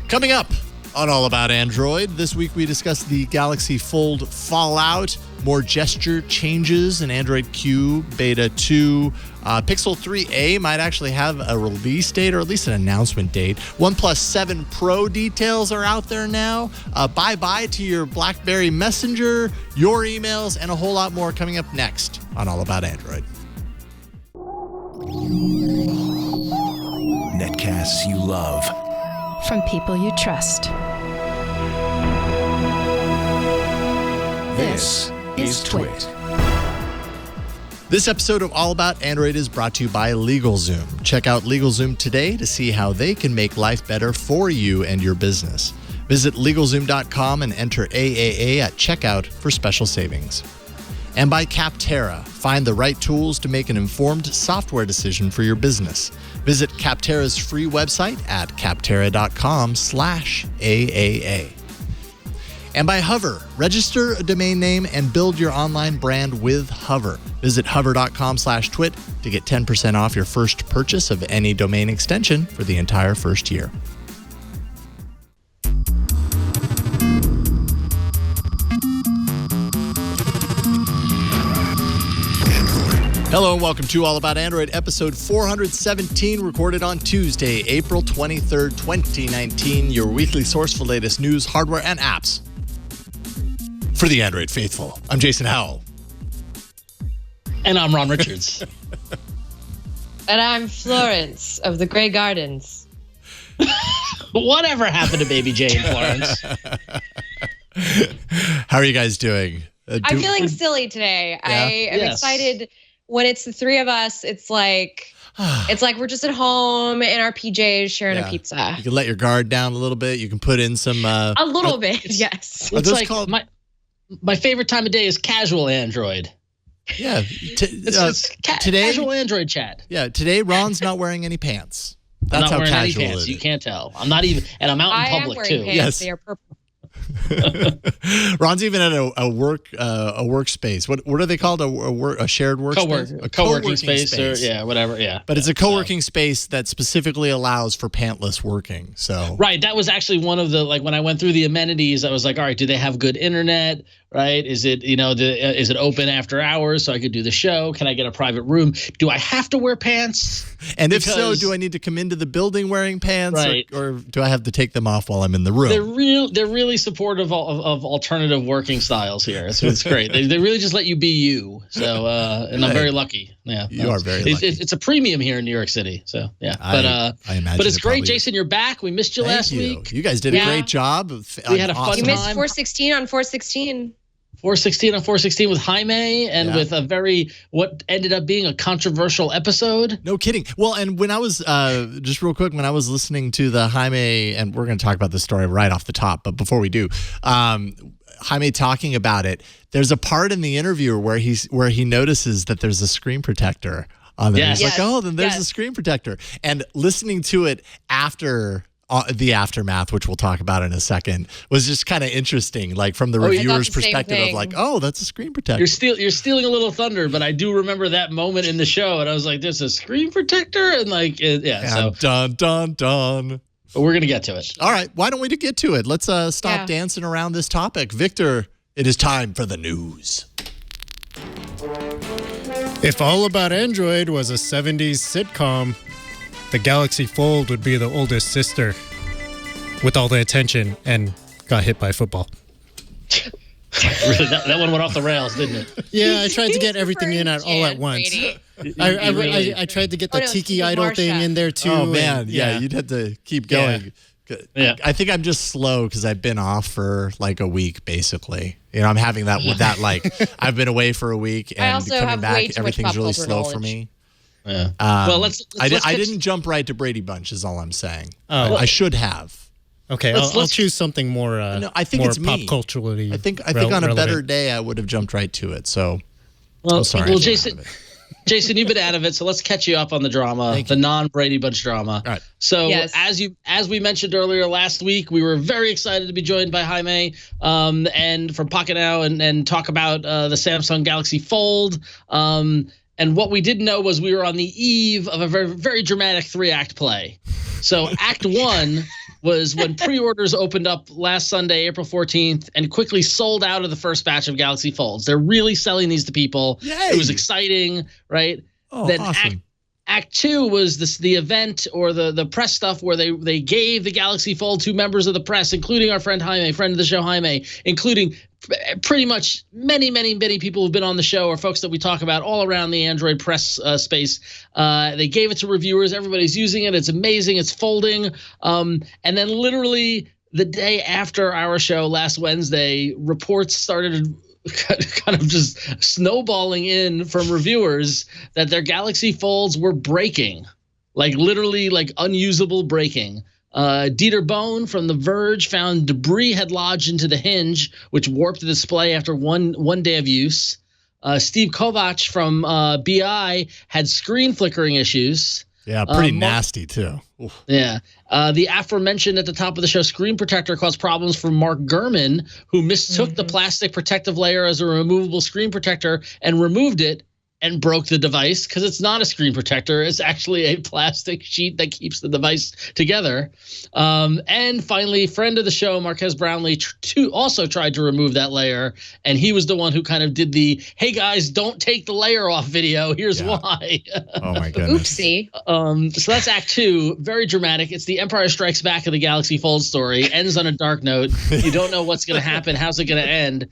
Coming up on All About Android, this week we discuss the Galaxy Fold fallout, more gesture changes in Android Q Beta 2. Pixel 3a might actually have a release date or at least an announcement date. OnePlus 7 Pro details are out there now. Bye-bye to your BlackBerry Messenger, your emails, and a whole lot more coming up next on All About Android. Netcasts you love. From people you trust. This is Twit. This episode of All About Android is brought to you by LegalZoom. Check out LegalZoom today to see how they can make life better for you and your business. Visit LegalZoom.com and enter AAA at checkout for special savings. And by Capterra. Find the right tools to make an informed software decision for your business. Visit Capterra's free website at capterra.com/AAA. And by Hover. Register a domain name and build your online brand with Hover. Visit hover.com/twit to get 10% off your first purchase of any domain extension for the entire first year. Hello and welcome to All About Android, episode 417, recorded on Tuesday, April 23rd, 2019, your weekly source for latest news, hardware, and apps for the Android faithful. I'm Jason Howell. And I'm Ron Richards. And I'm Florence of the Grey Gardens. Whatever happened to Baby Jane, Florence? How are you guys doing? I'm feeling silly today. Yeah? I am excited. When it's the three of us, it's like we're just at home in our PJs sharing a pizza. You can let your guard down a little bit. You can put in some... a little bit, yes. It's like called... my favorite time of day is casual Android. Yeah. Casual Android chat. Yeah, today Ron's not wearing any pants. That's how casual it is. You can't tell. I'm not even... And I'm out in public, too. Pants. Yes. They are purple. Ron's even at a workspace. What are they called? A shared workspace? A co-working space. Or whatever. Yeah. But it's a co-working space that specifically allows for pantless working. So right, that was actually one of the when I went through the amenities, I was like, all right, do they have good internet? Right? Is it is it open after hours so I could do the show? Can I get a private room? Do I have to wear pants? And if so, do I need to come into the building wearing pants, right, or do I have to take them off while I'm in the room? They're really supportive of alternative working styles here. It's great. They really just let you be you. So and I'm very lucky. Yeah, you are very lucky. It's a premium here in New York City. So yeah, I imagine. But it's great, Jason. You're back. We missed you last week. You guys did a great job. We had a fun time. You missed 416 on 416. 416 on 416 with Jaime and with what ended up being a controversial episode. No kidding. Well, and when I was, just real quick, when I was listening to the Jaime, and we're going to talk about this story right off the top, but before we do, Jaime talking about it, there's a part in the interview where he notices that there's a screen protector on there. He's like, oh, then there's a screen protector. And listening to it after... the aftermath, which we'll talk about in a second, was just kind of interesting, like from the reviewer's perspective of like, oh, that's a screen protector. You're stealing a little thunder, but I do remember that moment in the show, and I was like, there's a screen protector, and like, so dun. But we're gonna get to it. All right, why don't we get to it? Let's stop dancing around this topic. Victor, it is time for the news. If All About Android was a 70s sitcom, the Galaxy Fold would be the oldest sister with all the attention and got hit by football. Really, that one went off the rails, didn't it? Yeah, I tried to get everything in all at once. I tried to get the Tiki Idol thing in there too. Oh man, you'd have to keep going. Yeah. I think I'm just slow because I've been off for like a week, basically. I'm having that with that I've been away for a week and coming back, everything's really slow for me. Yeah. Well, I didn't jump right to Brady Bunch, is all I'm saying. I should have. Okay, I'll choose something more. No, I think more it's pop me. Culturally. I think on a better day, I would have jumped right to it. So, I'm sorry. Well, Jason, you've been out of it, so let's catch you up on the drama, the non-Brady Bunch drama. All right. So, as we mentioned earlier last week, we were very excited to be joined by Jaime, and from Pocket Now and talk about the Samsung Galaxy Fold. And what we didn't know was we were on the eve of a very, very dramatic 3-act play. So Act 1 was when pre-orders opened up last Sunday, April 14th, and quickly sold out of the first batch of Galaxy Folds. They're really selling these to people. Yay. It was exciting, right? Oh, then awesome. Act 2 was the event or the press stuff where they gave the Galaxy Fold to members of the press, including our friend Jaime, friend of the show Jaime, including pretty much many people who've been on the show or folks that we talk about all around the Android press space. They gave it to reviewers. Everybody's using it. It's amazing. It's folding. And then literally the day after our show last Wednesday, reports started kind of just snowballing in from reviewers that their Galaxy Folds were breaking, like literally like unusable breaking. Dieter Bohn from The Verge found debris had lodged into the hinge, which warped the display after one day of use. Steve Kovacs from BI had screen flickering issues. Yeah, pretty nasty too. Oof. Yeah. The aforementioned at the top of the show screen protector caused problems for Mark Gurman, who mistook the plastic protective layer as a removable screen protector and removed it and broke the device because it's not a screen protector. It's actually a plastic sheet that keeps the device together. And finally, friend of the show, Marquez Brownlee, also tried to remove that layer. And he was the one who kind of did the, hey, guys, don't take the layer off video. Here's why. Oh, my goodness. Oopsie. So that's Act 2. Very dramatic. It's the Empire Strikes Back of the Galaxy Fold story. Ends on a dark note. You don't know what's going to happen. How's it going to end?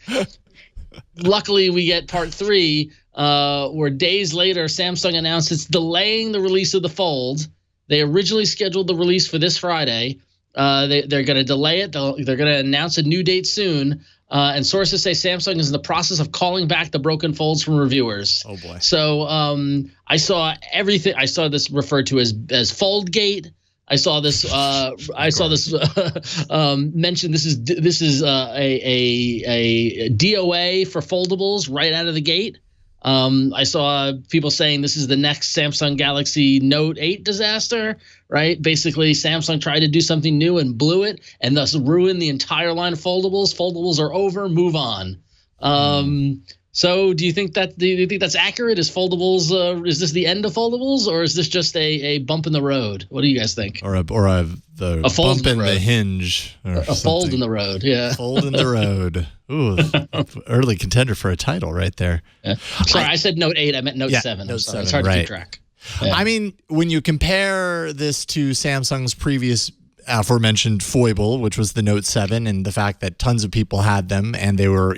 Luckily, we get Part 3, where days later, Samsung announced it's delaying the release of the Fold. They originally scheduled the release for this Friday. They're going to delay it. They're going to announce a new date soon. And sources say Samsung is in the process of calling back the broken Folds from reviewers. Oh, boy. So I saw everything. I saw this referred to as Foldgate. I saw this. Mentioned. This is a DOA for foldables right out of the gate. I saw people saying this is the next Samsung Galaxy Note 8 disaster. Right, basically, Samsung tried to do something new and blew it, and thus ruined the entire line of foldables. Foldables are over. Move on. So do you think that's accurate? Is foldables? Is this the end of foldables, or is this just a bump in the road? What do you guys think? Or a bump in the hinge. Or a fold in the road. Yeah. Fold in the road. Ooh, early contender for a title right there. Yeah. Sorry, I said Note 8. I meant Note 7. Note 7. It's hard to keep track. Yeah. I mean, when you compare this to Samsung's previous aforementioned foible, which was the Note 7, and the fact that tons of people had them and they were,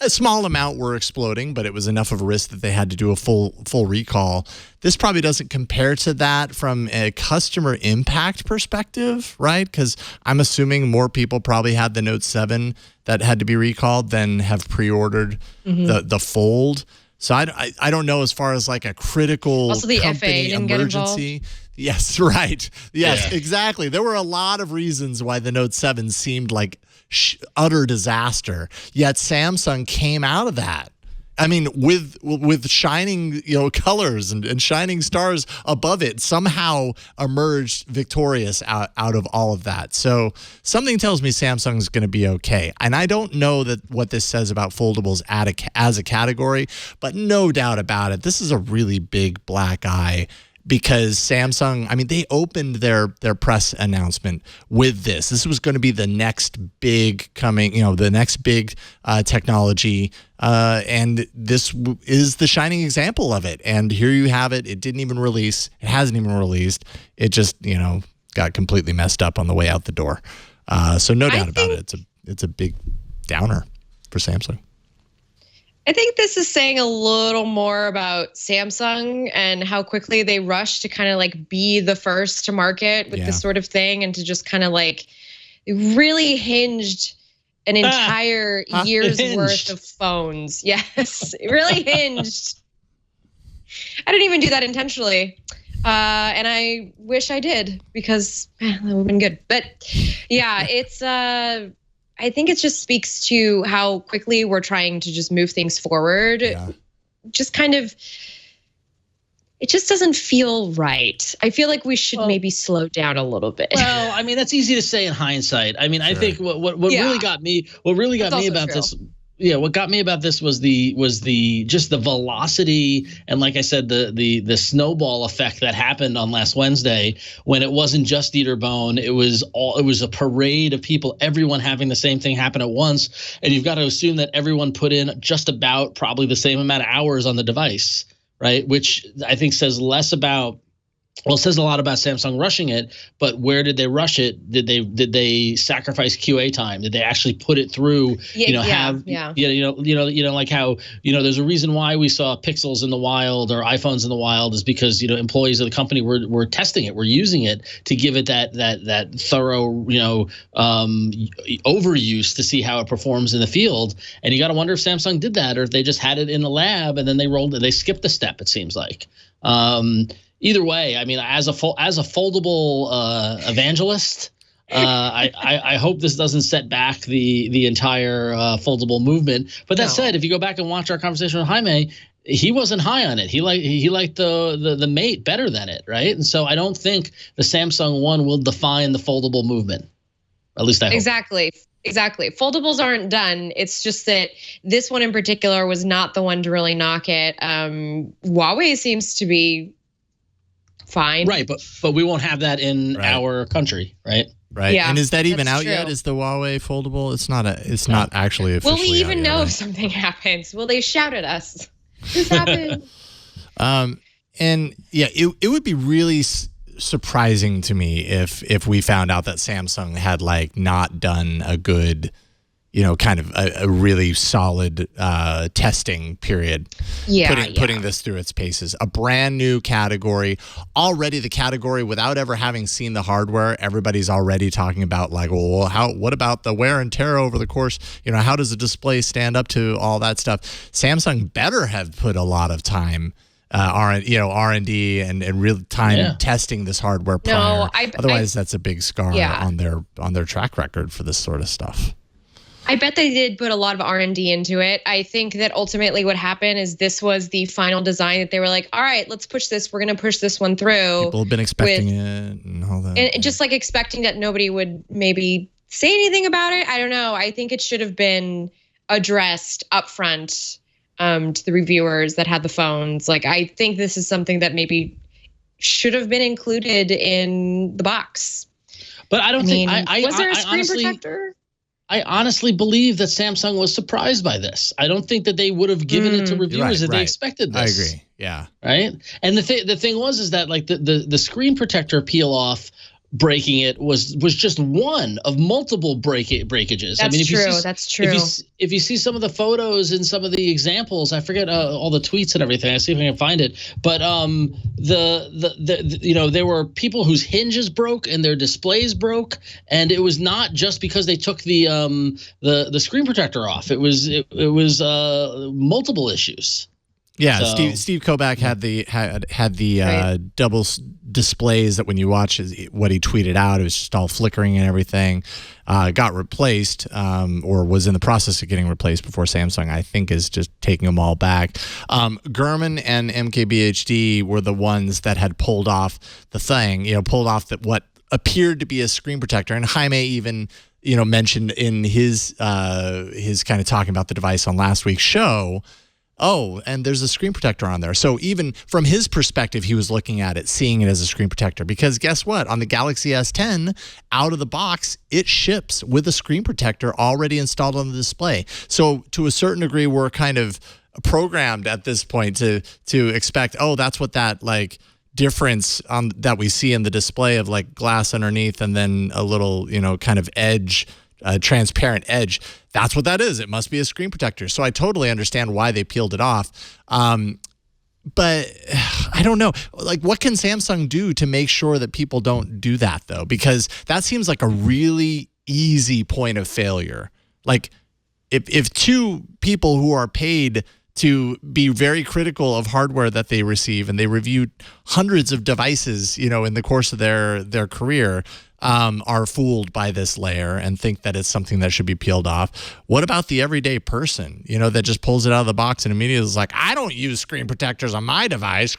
a small amount were exploding, but it was enough of a risk that they had to do a full recall. This probably doesn't compare to that from a customer impact perspective, right? Because I'm assuming more people probably had the Note 7 that had to be recalled than have pre-ordered the Fold. So I don't know as far as like a critical also the company FAA didn't emergency. Get involved. Yes, right. Yes, exactly. There were a lot of reasons why the Note 7 seemed like utter disaster. Yet Samsung came out of that. I mean, with shining colors and shining stars above it, somehow emerged victorious out of all of that. So something tells me Samsung's going to be okay. And I don't know what this says about foldables as a category, but no doubt about it, this is a really big black eye. Because Samsung, I mean, they opened their press announcement with this. This was going to be the next big the next big technology. And this is the shining example of it. And here you have it. It didn't even release. It hasn't even released. It just, got completely messed up on the way out the door. So no doubt about it. It's a big downer for Samsung. I think this is saying a little more about Samsung and how quickly they rush to kind of like be the first to market with this sort of thing, and to just kind of like really hinged an entire year's worth of phones. Yes, it really hinged. I didn't even do that intentionally. And I wish I did, because that would have been good. But yeah, it's I think it just speaks to how quickly we're trying to just move things forward. Yeah. Just kind of, it just doesn't feel right. I feel like we should maybe slow down a little bit. Well, I mean, that's easy to say in hindsight. I mean, I think what really got me about this, Yeah, what got me about this was just the velocity, and like I said, the snowball effect that happened on last Wednesday, when it wasn't just Dieter Bohn, it was a parade of people, everyone having the same thing happen at once, and you've got to assume that everyone put in just about probably the same amount of hours on the device, right? Which I think says less about. Well, it says a lot about Samsung rushing it, but where did they rush it? Did they sacrifice QA time? Did they actually put it through? Like how there's a reason why we saw Pixels in the wild or iPhones in the wild is because employees of the company were testing it, were using it to give it that thorough overuse to see how it performs in the field. And you got to wonder if Samsung did that or if they just had it in the lab and then they skipped a step. It seems like. Either way, I mean, as a foldable evangelist, I hope this doesn't set back the entire foldable movement. But that said, if you go back and watch our conversation with Jaime, he wasn't high on it. He liked the Mate better than it, right? And so I don't think the Samsung One will define the foldable movement. At least I hope. Exactly. Foldables aren't done. It's just that this one in particular was not the one to really knock it. Huawei seems to be fine. Right, but we won't have that in our country, right? Right. Yeah, and is that even out true. yet? Is the Huawei foldable? It's not actually officially. Will we even know yet, if something happens? Will they shout at us? This happened. And yeah, it would be really surprising to me if we found out that Samsung had not done a good, kind of a really solid testing period. Putting this through its paces. A brand new category. Already the category, without ever having seen the hardware, everybody's already talking about what about the wear and tear over the course? How does the display stand up to all that stuff? Samsung better have put a lot of time R&D and real time testing this hardware prior. Otherwise, that's a big scar on their track record for this sort of stuff. I bet they did put a lot of R&D into it. I think that ultimately what happened is this was the final design that they were like, all right, let's push this. We're going to push this one through. People have been expecting it and all that. And just expecting that nobody would maybe say anything about it. I don't know. I think it should have been addressed upfront to the reviewers that had the phones. I think this is something that maybe should have been included in the box. But I don't think was there a screen protector? I honestly believe that Samsung was surprised by this. I don't think that they would have given it to reviewers if they expected this. I agree. Yeah. Right. And the thing was that the screen protector peel off breaking it was just one of multiple breakages. That's true. If you see some of the photos and some of the examples, I forget all the tweets and everything. I see if I can find it. But there were people whose hinges broke and their displays broke, and it was not just because they took the screen protector off. It was multiple issues. Yeah, so, Steve Kovac had the double displays that when you watch what he tweeted out, it was just all flickering and everything. Got replaced or was in the process of getting replaced before Samsung, I think, is just taking them all back. Gurman and MKBHD were the ones that had pulled off the thing, pulled off what appeared to be a screen protector. And Jaime even mentioned in his kind of talking about the device on last week's show, oh, and there's a screen protector on there. So even from his perspective, he was looking at it, seeing it as a screen protector. Because guess what? On the Galaxy S10, out of the box, it ships with a screen protector already installed on the display. So to a certain degree, we're kind of programmed at this point to expect, oh, that's what that difference that we see in the display of glass underneath and then a little, kind of edge, transparent edge. That's what that is. It must be a screen protector. So I totally understand why they peeled it off. But I don't know. What can Samsung do to make sure that people don't do that, though? Because that seems like a really easy point of failure. If two people who are paid to be very critical of hardware that they receive and they reviewed hundreds of devices, in the course of their career, are fooled by this layer and think that it's something that should be peeled off. What about the everyday person, that just pulls it out of the box and immediately is like, I don't use screen protectors on my device.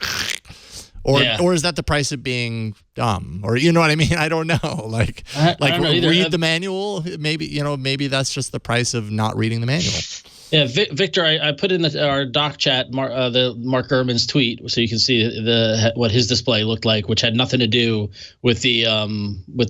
Or is that the price of being dumb? Or you know what I mean? I don't know. I don't know read the manual. Maybe that's just the price of not reading the manual. Yeah, Victor, I put in our doc chat the Mark Gurman's tweet so you can see what his display looked like, which had nothing to do with the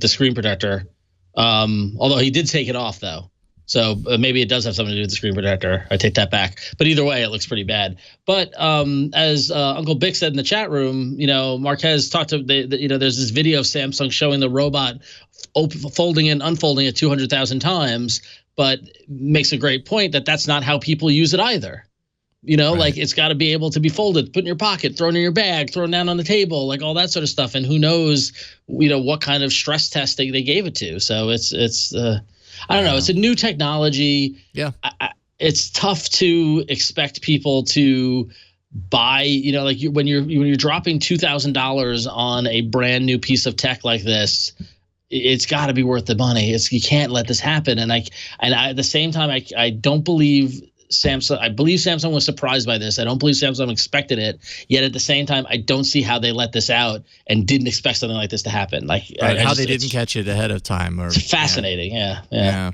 screen protector. Although he did take it off though, so maybe it does have something to do with the screen protector. I take that back. But either way, it looks pretty bad. But as Uncle Bick said in the chat room, Marquez talked to there's this video of Samsung showing the robot folding and unfolding it 200,000 times. But makes a great point that that's not how people use it either. Right. Like it's got to be able to be folded, put in your pocket, thrown in your bag, thrown down on the table, like all that sort of stuff. And who knows, what kind of stress testing they gave it to. So it's I don't know. It's a new technology. Yeah. It's tough to expect people to buy, when you're dropping $2,000 on a brand new piece of tech like this. It's got to be worth the money. You can't let this happen. And at the same time, I don't believe Samsung. I believe Samsung was surprised by this. I don't believe Samsung expected it. Yet at the same time, I don't see how they let this out and didn't expect something like this to happen. Like how they didn't catch it ahead of time. It's fascinating. Yeah.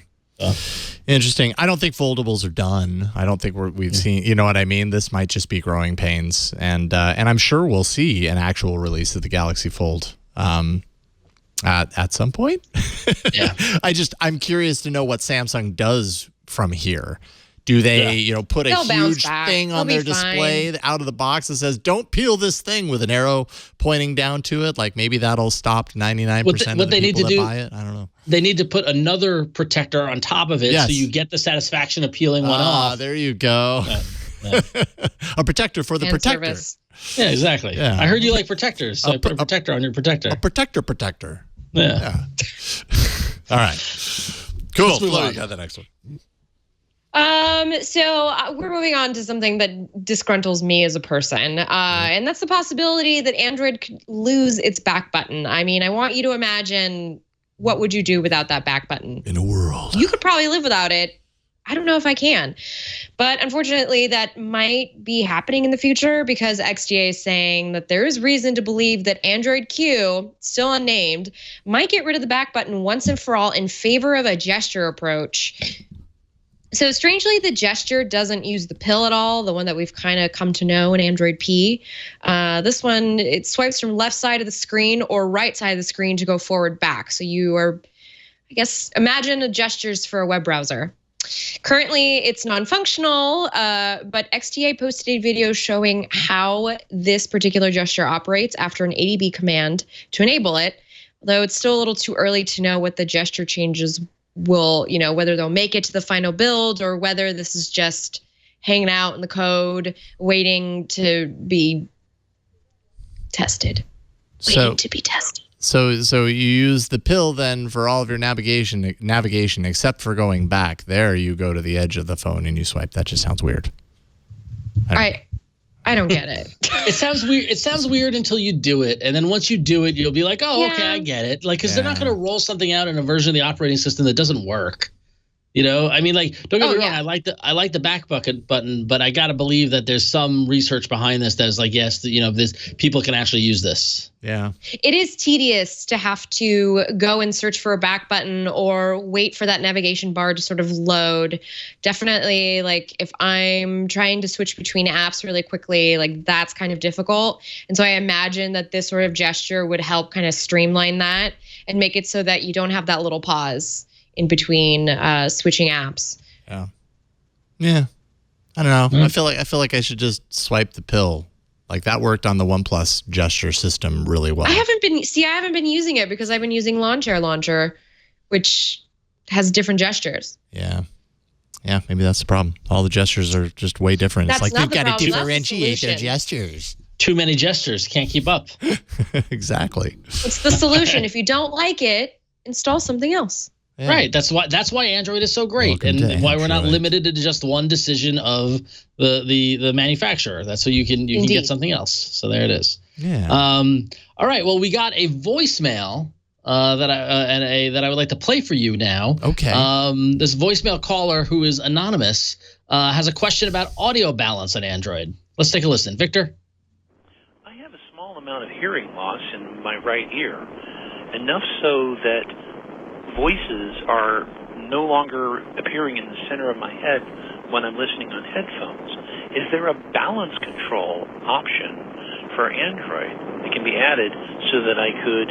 Interesting. I don't think foldables are done. I don't think we've seen. You know what I mean? This might just be growing pains, and I'm sure we'll see an actual release of the Galaxy Fold. At some point. Yeah. I'm curious to know what Samsung does from here. Do they, put a huge thing on their display out of the box that says, don't peel this thing with an arrow pointing down to it? Like maybe that'll stop 99% of the people that buy it. I don't know. They need to put another protector on top of it so you get the satisfaction of peeling one off. There you go. A protector for the protector. Service. Yeah, exactly. Yeah. I heard you like protectors, so I put a protector on your protector. A protector. Yeah. All right. Cool. Flo, got the next one. So we're moving on to something that disgruntles me as a person, and that's the possibility that Android could lose its back button. I mean, I want you to imagine what would you do without that back button? In a world. You could probably live without it. I don't know if I can, but unfortunately that might be happening in the future because XDA is saying that there is reason to believe that Android Q, still unnamed, might get rid of the back button once and for all in favor of a gesture approach. So strangely, the gesture doesn't use the pill at all, the one that we've kind of come to know in Android P. This one, it swipes from left side of the screen or right side of the screen to go forward back. So you are, imagine the gestures for a web browser. Currently, it's non-functional, but XDA posted a video showing how this particular gesture operates after an ADB command to enable it, although it's still a little too early to know what the gesture changes will, whether they'll make it to the final build or whether this is just hanging out in the code, waiting to be tested. Waiting to be tested. So you use the pill then for all of your navigation except for going back. There you go to the edge of the phone and you swipe. That just sounds weird. I don't get it. It sounds weird. It sounds weird until you do it, and then once you do it, you'll be like, "Oh, okay, I get it." Like, because they're not going to roll something out in a version of the operating system that doesn't work. I mean, like, don't get me wrong. I like the back bucket button, but I got to believe that there's some research behind this that is like, yes, this people can actually use this. Yeah. It is tedious to have to go and search for a back button or wait for that navigation bar to sort of load. Definitely, like, if I'm trying to switch between apps really quickly, like, that's kind of difficult. And so I imagine that this sort of gesture would help kind of streamline that and make it so that you don't have that little pause in between switching apps. Yeah. I don't know. I feel like I should just swipe the pill. Like that worked on the OnePlus gesture system really well. I haven't been using it because I've been using Launcher, which has different gestures. Yeah. Yeah, maybe that's the problem. All the gestures are just way different. That's it's like they've got to differentiate their gestures. Too many gestures, can't keep up. Exactly. It's the solution. If you don't like it, install something else. Yeah. Right. That's why Android is so great. Welcome and why we're not limited to just one decision of the manufacturer. That's so you can get something else. So there it is. Yeah. All right. Well, we got a voicemail that I would like to play for you now. Okay. This voicemail caller, who is anonymous, has a question about audio balance on Android. Let's take a listen. Victor? I have a small amount of hearing loss in my right ear, enough so that voices are no longer appearing in the center of my head when I'm listening on headphones. Is there a balance control option for Android that can be added so that I could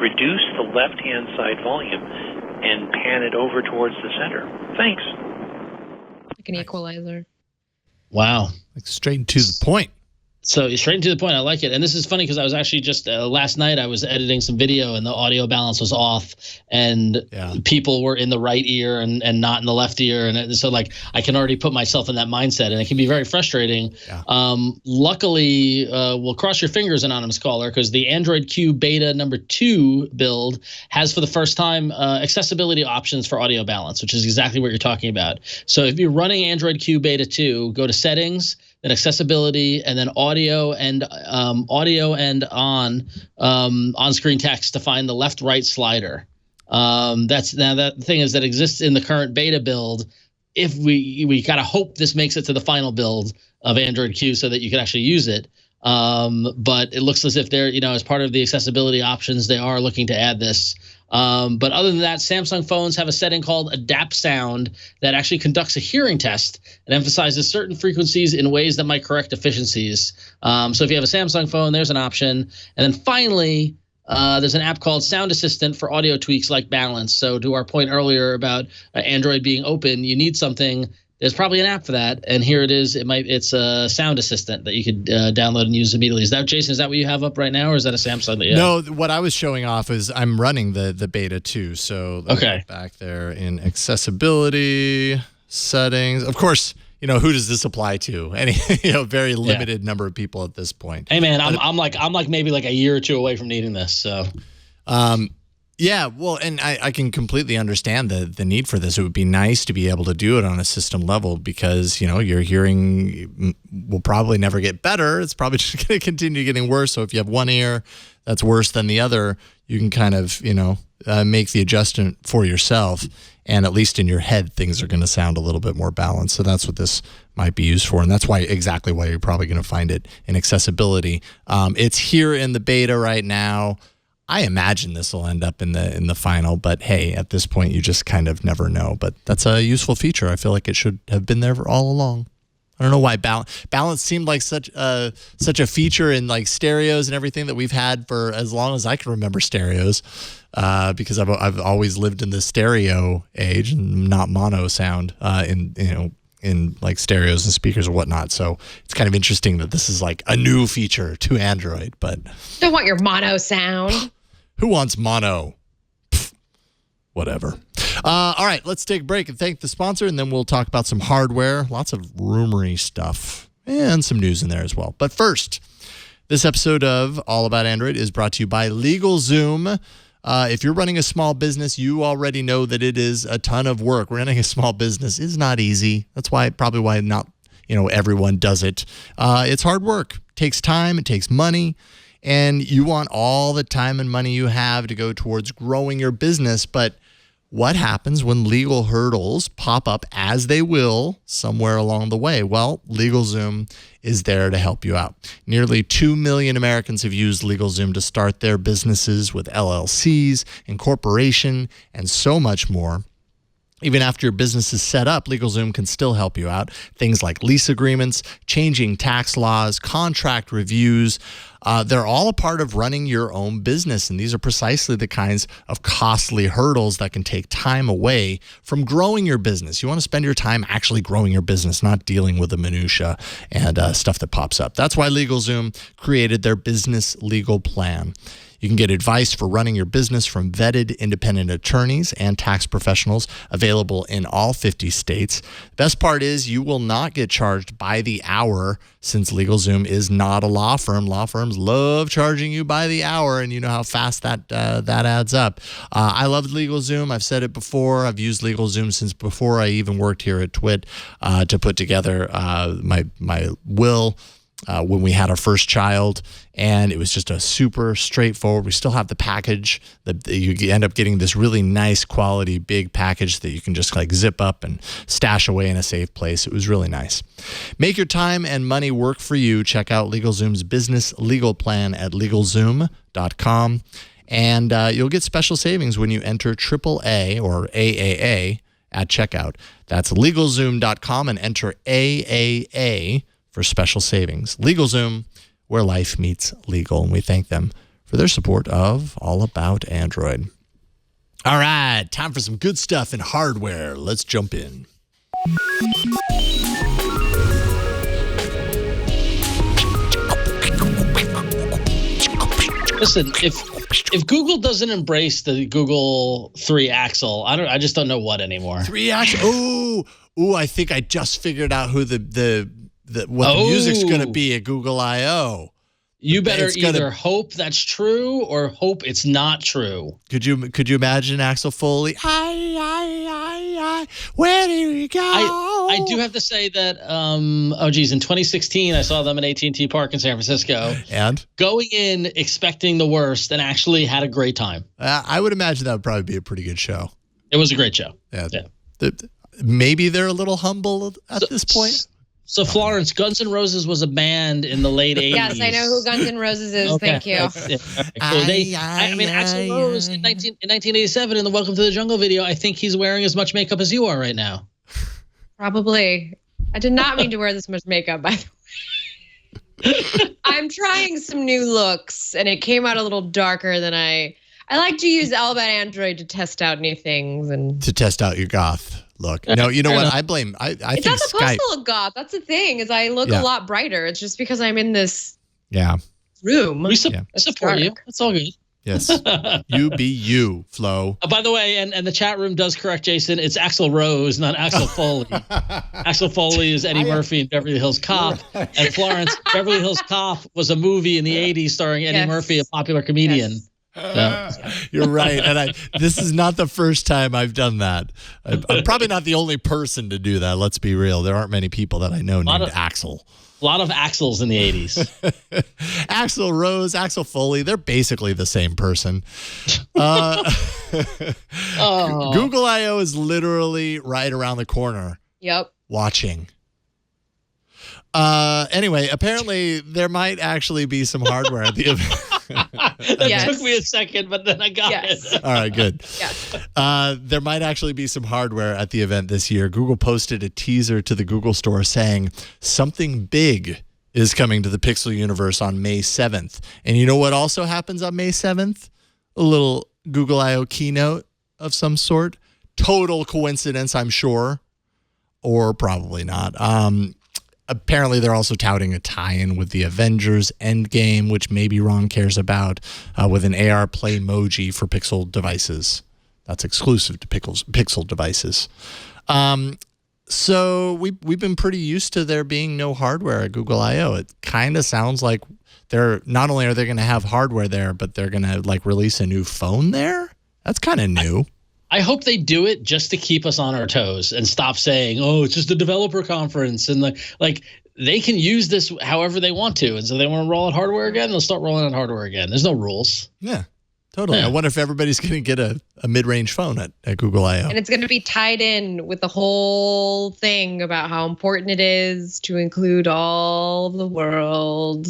reduce the left-hand side volume and pan it over towards the center? Thanks. Like an equalizer. Wow. Like straight to the point. So straight to the point. I like it. And this is funny because I was actually just last night I was editing some video and the audio balance was off and people were in the right ear and not in the left ear. And so like I can already put myself in that mindset and it can be very frustrating. Yeah. Luckily, we'll cross your fingers, anonymous caller, because the Android Q beta number 2 build has for the first time accessibility options for audio balance, which is exactly what you're talking about. So if you're running Android Q beta 2, go to settings, then accessibility, and then audio and on-screen text to find the left-right slider. That's now that thing is that exists in the current beta build. If we gotta hope this makes it to the final build of Android Q so that you can actually use it. But it looks as if they're, as part of the accessibility options, they are looking to add this. But other than that, Samsung phones have a setting called Adapt Sound that actually conducts a hearing test and emphasizes certain frequencies in ways that might correct deficiencies. So if you have a Samsung phone, there's an option. And then finally, there's an app called Sound Assistant for audio tweaks like balance. So to our point earlier about Android being open, you need something. There's probably an app for that, and here it is. It's a Sound Assistant that you could download and use immediately. Is that, Jason? Is that what you have up right now, or is that a Samsung that you have? No, what I was showing off is I'm running the beta too. So okay, back there in accessibility settings. Of course, who does this apply to? Any very limited number of people at this point. Hey man, I'm like maybe like a year or two away from needing this. So. Yeah, well, and I can completely understand the need for this. It would be nice to be able to do it on a system level because, your hearing will probably never get better. It's probably just going to continue getting worse. So if you have one ear that's worse than the other, you can kind of, make the adjustment for yourself. And at least in your head, things are going to sound a little bit more balanced. So that's what this might be used for. And that's exactly why you're probably going to find it in accessibility. It's here in the beta right now. I imagine this will end up in the final, but hey, at this point, you just kind of never know. But that's a useful feature. I feel like it should have been there all along. I don't know why balance seemed like such a feature in like stereos and everything that we've had for as long as I can remember stereos, because I've always lived in the stereo age and not mono sound in like stereos and speakers or whatnot. So it's kind of interesting that this is like a new feature to Android. But don't want your mono sound. Who wants mono? Pfft, whatever. All right, let's take a break and thank the sponsor, and then we'll talk about some hardware, lots of rumory stuff, and some news in there as well. But first, this episode of All About Android is brought to you by LegalZoom. If you're running a small business, you already know that it is a ton of work. Running a small business is not easy. That's probably why not everyone does it. It's hard work. It takes time. It takes money. And you want all the time and money you have to go towards growing your business. But what happens when legal hurdles pop up, as they will somewhere along the way? Well, LegalZoom is there to help you out. Nearly 2 million Americans have used LegalZoom to start their businesses with LLCs, incorporation, and so much more. Even after your business is set up, LegalZoom can still help you out. Things like lease agreements, changing tax laws, contract reviews, they're all a part of running your own business. And these are precisely the kinds of costly hurdles that can take time away from growing your business. You want to spend your time actually growing your business, not dealing with the minutia and stuff that pops up. That's why LegalZoom created their business legal plan. You can get advice for running your business from vetted independent attorneys and tax professionals available in all 50 states. Best part is you will not get charged by the hour since LegalZoom is not a law firm. Law firms love charging you by the hour, and you know how fast that adds up. I love LegalZoom. I've said it before. I've used LegalZoom since before I even worked here at TWiT to put together my will when we had our first child, and it was just a super straightforward. We still have the package that you end up getting this really nice quality big package that you can just like zip up and stash away in a safe place. It was really nice. Make your time and money work for you. Check out LegalZoom's business legal plan at LegalZoom.com, and you'll get special savings when you enter AAA or AAA at checkout. That's LegalZoom.com and enter AAA for special savings. LegalZoom, where life meets legal. And we thank them for their support of All About Android. All right, time for some good stuff in hardware. Let's jump in. Listen, if Google doesn't embrace the Google 3 Axle, I just don't know what anymore. 3 Axle. Ooh, I think I just figured out who the music's going to be at Google I/O. You better either hope that's true or hope it's not true. Could you imagine Axel Foley? Where do we go? I do have to say that in 2016 I saw them at AT&T Park in San Francisco. And going in expecting the worst and actually had a great time. I would imagine that would probably be a pretty good show. It was a great show. Yeah. Maybe they're a little humble at this point. So Florence, Guns N' Roses was a band in the late 80s. Yes, I know who Guns N' Roses is. Okay. Thank you. Axl Rose in 1987 in the Welcome to the Jungle video, I think he's wearing as much makeup as you are right now. Probably. I did not mean to wear this much makeup, by the way. I'm trying some new looks, and it came out a little darker than I like to use All About Android to test out new things. And to test out your goth look. No, you know what? I blame. I think it's not supposed Skype. To look goth. That's the thing. Is I look a lot brighter. It's just because I'm in this room. We support you. It's all good. Yes. You be you, Flo. By the way, and the chat room does correct Jason. It's Axl Rose, not Axel Foley. Axel Foley is Eddie Murphy in Beverly Hills Cop. Right. And Florence, Beverly Hills Cop was a movie in the 80s starring Eddie Murphy, a popular comedian. Yes. You're right, and this is not the first time I've done that. I'm probably not the only person to do that. Let's be real. There aren't many people that I know named Axel. A lot of Axels in the 80s. Axl Rose, Axel Foley, they're basically the same person. Google I/O is literally right around the corner. Yep. Watching. Anyway, apparently there might actually be some hardware at the event. That took me a second, but then I got it. All right, good. Yes. There might actually be some hardware at the event this year. Google posted a teaser to the Google Store saying something big is coming to the Pixel universe on May 7th. And you know what also happens on May 7th? A little Google I/O keynote of some sort. Total coincidence, I'm sure. Or probably not. Apparently, they're also touting a tie-in with the Avengers Endgame, which maybe Ron cares about, with an AR Playmoji for Pixel devices. That's exclusive to Pixel devices. So we've been pretty used to there being no hardware at Google I/O. It kind of sounds like they're not only are they going to have hardware there, but they're going to release a new phone there. That's kind of new. I hope they do it just to keep us on our toes and stop saying, "Oh, it's just a developer conference," and like they can use this however they want to. And so they want to roll out hardware again, they'll start rolling out hardware again. There's no rules. Yeah, totally. Yeah. I wonder if everybody's going to get a mid-range phone at Google I/O. And it's going to be tied in with the whole thing about how important it is to include all of the world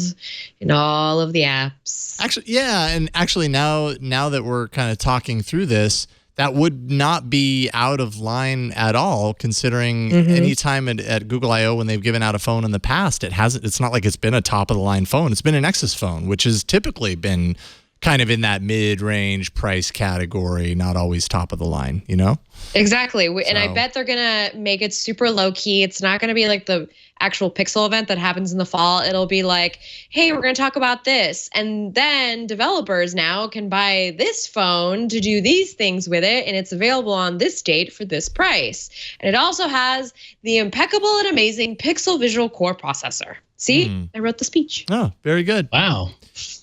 in all of the apps. Actually, yeah, and actually now that we're kind of talking through this, that would not be out of line at all, considering any time at Google I/O when they've given out a phone in the past, it's not like it's been a top of the line phone. It's been a Nexus phone, which has typically been kind of in that mid-range price category, not always top of the line, you know? Exactly. And I bet they're going to make it super low key. It's not going to be like the actual Pixel event that happens in the fall. It'll be like, hey, we're going to talk about this. And then developers now can buy this phone to do these things with it. And it's available on this date for this price. And it also has the impeccable and amazing Pixel Visual Core processor. See, I wrote the speech. Oh, very good. Wow.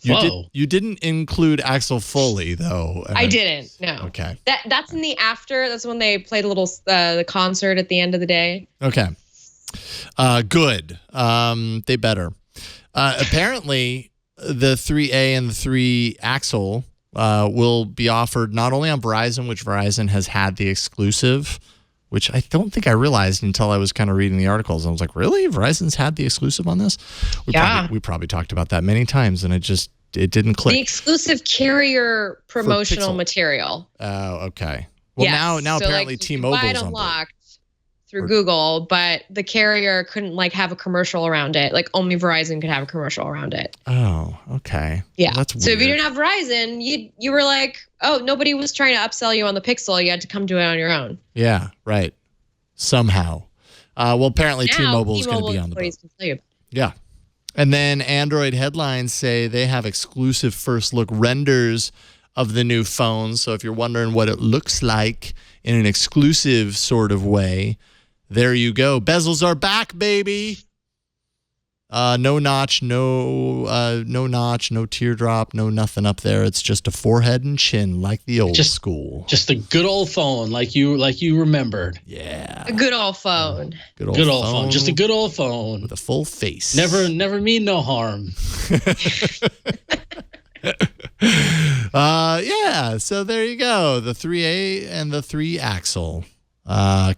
You didn't include Axel Foley, though. I didn't. No. Okay. That's in the after. That's when they played a little the concert at the end of the day. Okay. Good. They better. Apparently, the 3A and the 3 Axel will be offered not only on Verizon, which Verizon has had the exclusive, which I don't think I realized until I was kind of reading the articles. I was like, really? Verizon's had the exclusive on this? We probably talked about that many times, and it didn't click. The exclusive carrier promotional material. Oh, okay. Well, Yes. now So, apparently like, you can buy T-Mobile's it on board. unlocked through Google, but the carrier couldn't like have a commercial around it. Like only Verizon could have a commercial around it. Oh, okay. Yeah. Well, that's weird. So if you didn't have Verizon, you were like, oh, nobody was trying to upsell you on the Pixel. You had to come do it on your own. Yeah, right. Somehow. Well, apparently Now, T-Mobile is going to be on the boat. employees can tell you. Yeah. And then Android headlines say they have exclusive first look renders of the new phones. So if you're wondering what it looks like in an exclusive sort of way, there you go. Bezels are back, baby. No notch, no teardrop, no nothing up there. It's just a forehead and chin like the old school. Just a good old phone like you remembered. Yeah. A good old phone. Good old phone. Just a good old phone. With a full face. Never mean no harm. Yeah, so there you go. The 3A and the 3 axle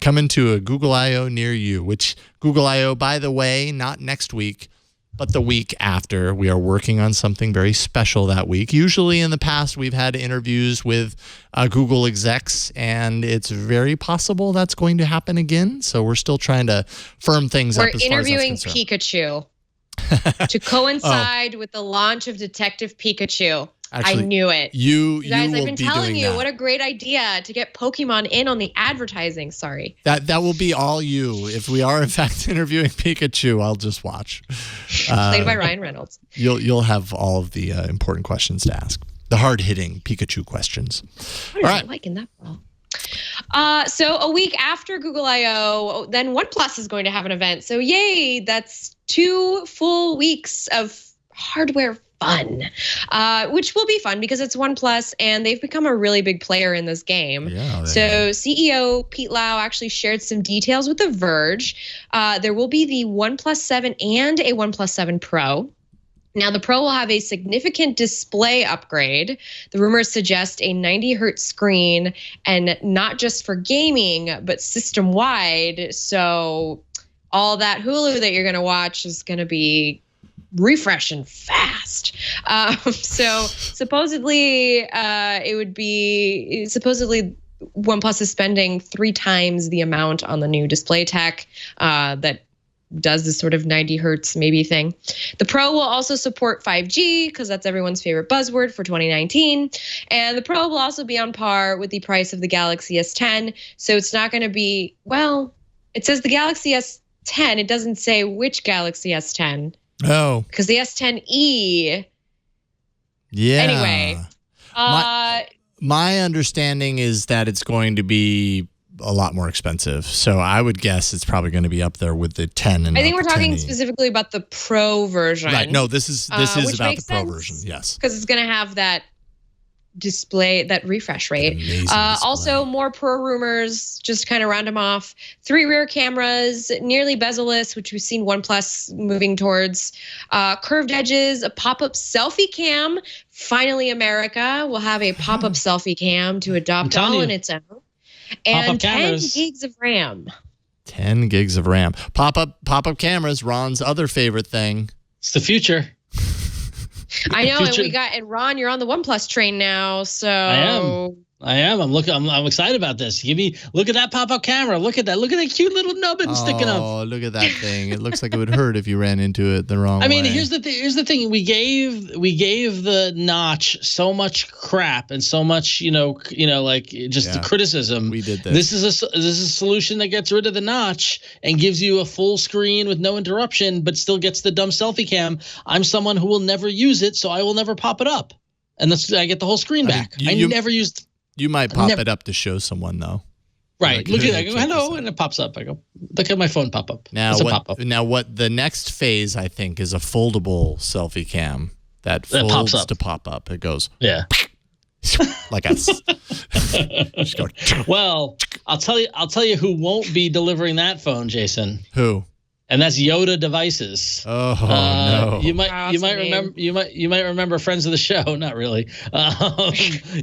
coming to a Google I/O near you, which Google I/O, by the way, not next week, but the week after. We are working on something very special that week. Usually in the past, we've had interviews with Google execs, and it's very possible that's going to happen again. So we're still trying to firm things up as far as that's interviewing concerned. Pikachu to coincide with the launch of Detective Pikachu. Actually, I knew it. You guys, will I've been be telling doing you that. what a great idea to get Pokemon in on the advertising. Sorry. That will be all you. If we are in fact interviewing Pikachu, I'll just watch. Played by Ryan Reynolds. You'll have all of the important questions to ask. The hard-hitting Pikachu questions. What are you liking that ball? So a week after Google I/O, then OnePlus is going to have an event. So yay, that's 2 full weeks of hardware fun, which will be fun because it's OnePlus and they've become a really big player in this game. Yeah, so CEO Pete Lau actually shared some details with The Verge. There will be the OnePlus 7 and a OnePlus 7 Pro. Now, the Pro will have a significant display upgrade. The rumors suggest a 90 hertz screen, and not just for gaming, but system-wide. So all that Hulu that you're going to watch is going to be refreshing fast. So supposedly OnePlus is spending 3 times the amount on the new display tech that does this sort of 90 hertz maybe thing. The Pro will also support 5G because that's everyone's favorite buzzword for 2019. And the Pro will also be on par with the price of the Galaxy S10. So it's not going to be, well, it says the Galaxy S10. It doesn't say which Galaxy S10. Oh. Because the S10e. Yeah. Anyway. My understanding is that it's going to be a lot more expensive. So I would guess it's probably going to be up there with the 10. And I think we're talking 10e. specifically about the Pro version. Right. No, this is about the Pro version. Yes. Because it's going to have that display, that refresh rate. Amazing Also, more Pro rumors, just to kind of round them off. 3 rear cameras, nearly bezel-less, which we've seen OnePlus moving towards. Curved edges, a pop-up selfie cam. Finally, America will have a pop-up selfie cam to adopt all on its own. And 10 gigs of RAM. 10 gigs of RAM. Pop-up cameras, Ron's other favorite thing. It's the future. I know, and Ron, you're on the OnePlus train now, so I am. I'm excited about this. Look at that pop-up camera. Look at that. Look at that cute little nubbin sticking up. Oh, look at that thing. It looks like it would hurt if you ran into it the wrong way. I mean, here's the thing. We gave the notch so much crap and so much, the criticism. We did this. This is a solution that gets rid of the notch and gives you a full screen with no interruption, but still gets the dumb selfie cam. I'm someone who will never use it, so I will never pop it up, and I get the whole screen back. You might pop it up to show someone, though. Right. Like, look at that. I go, hello, and it pops up. I go, look at my phone pop up. Now, what the next phase, I think, is a foldable selfie cam that folds pops up. to pop up. It goes, yeah, like us. Just go. Well, I'll tell you who won't be delivering that phone, Jason. Who? and that's Yota Devices. Oh no! You might remember friends of the show. Not really.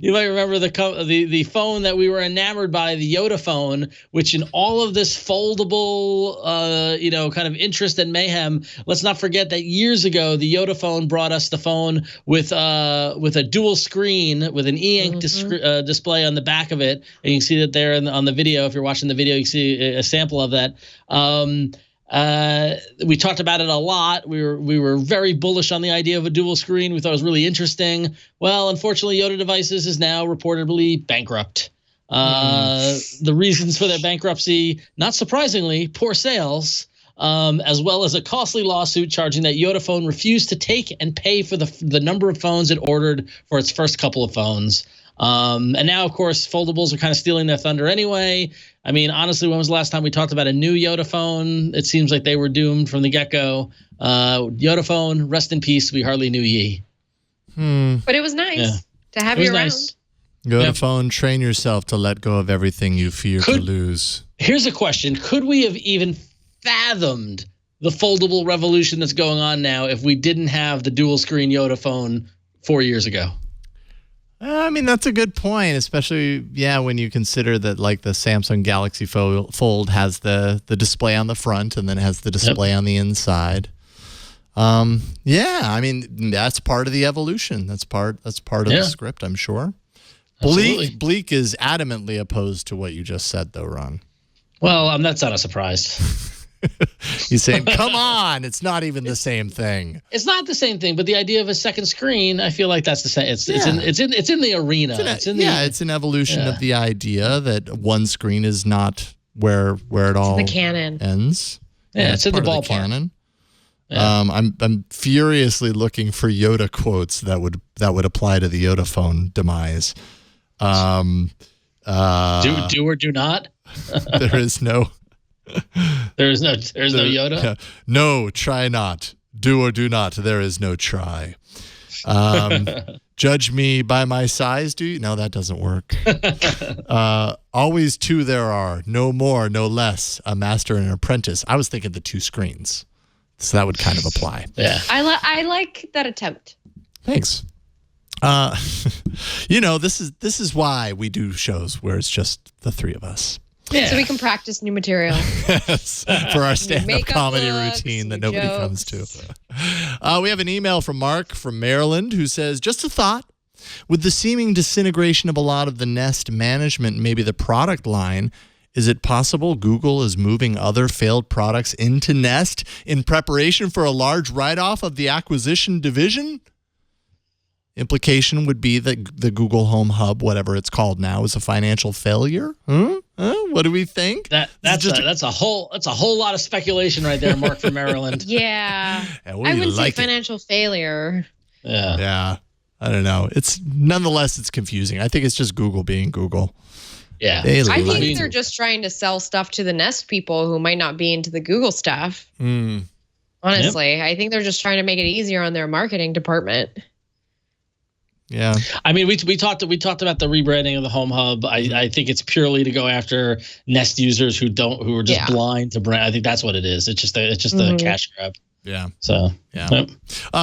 You might remember the phone that we were enamored by, the YotaPhone, which in all of this foldable, kind of interest and mayhem. Let's not forget that years ago the YotaPhone brought us the phone with a dual screen with an e-ink display on the back of it, and you can see that there on the video. If you're watching the video, you can see a sample of that. We talked about it a lot. We were very bullish on the idea of a dual screen. We thought it was really interesting. Well, unfortunately, Yota Devices is now reportedly bankrupt. The reasons for their bankruptcy, not surprisingly, poor sales, as well as a costly lawsuit charging that YotaPhone refused to take and pay for the number of phones it ordered for its first couple of phones. And now, of course, foldables are kind of stealing their thunder anyway. I mean, honestly, when was the last time we talked about a new YotaPhone? It seems like they were doomed from the get-go. YotaPhone, rest in peace. We hardly knew ye. But it was nice to have you around. Nice. YotaPhone, train yourself to let go of everything you fear to lose. Here's a question. Could we have even fathomed the foldable revolution that's going on now if we didn't have the dual-screen YotaPhone 4 years ago? I mean, that's a good point, especially, when you consider that, like, the Samsung Galaxy Fold has the display on the front and then has the display on the inside. I mean, that's part of the evolution. That's part of the script, I'm sure. Bleak is adamantly opposed to what you just said, though, Ron. Well, that's not a surprise. He's saying, come on, it's not even the same thing. It's not the same thing, but the idea of a second screen, I feel like that's the same. It's in the arena. It's an evolution of the idea that one screen is not where it all the canon ends. Yeah, it's in the ballpark. Canon. Yeah. I'm furiously looking for Yota quotes that would apply to the YotaPhone demise. Do or do not. There is no. There's no Yota. Yeah. No, try not. Do or do not. There is no try. Judge me by my size, do you? No, that doesn't work. Always two there are. No more, no less. A master and an apprentice. I was thinking the two screens. So that would kind of apply. Yeah. I like that attempt. Thanks. This is why we do shows where it's just the three of us. Yeah. So we can practice new material. Yes, for our stand-up comedy routine that nobody comes to. We have an email from Mark from Maryland who says, just a thought. With the seeming disintegration of a lot of the Nest management, maybe the product line, is it possible Google is moving other failed products into Nest in preparation for a large write-off of the acquisition division? Implication would be that the Google Home Hub, whatever it's called now, is a financial failure. What do we think? That's a whole lot of speculation right there, Mark from Maryland. Yeah, I wouldn't say financial failure. Yeah. I don't know. Nonetheless, it's confusing. I think it's just Google being Google. Yeah, I think they're just trying to sell stuff to the Nest people who might not be into the Google stuff. Honestly, I think they're just trying to make it easier on their marketing department. Yeah, I mean, we talked about the rebranding of the Home Hub. I think it's purely to go after Nest users who are just blind to brand. I think that's what it is. It's just a cash grab. Yeah. So yeah. Yep.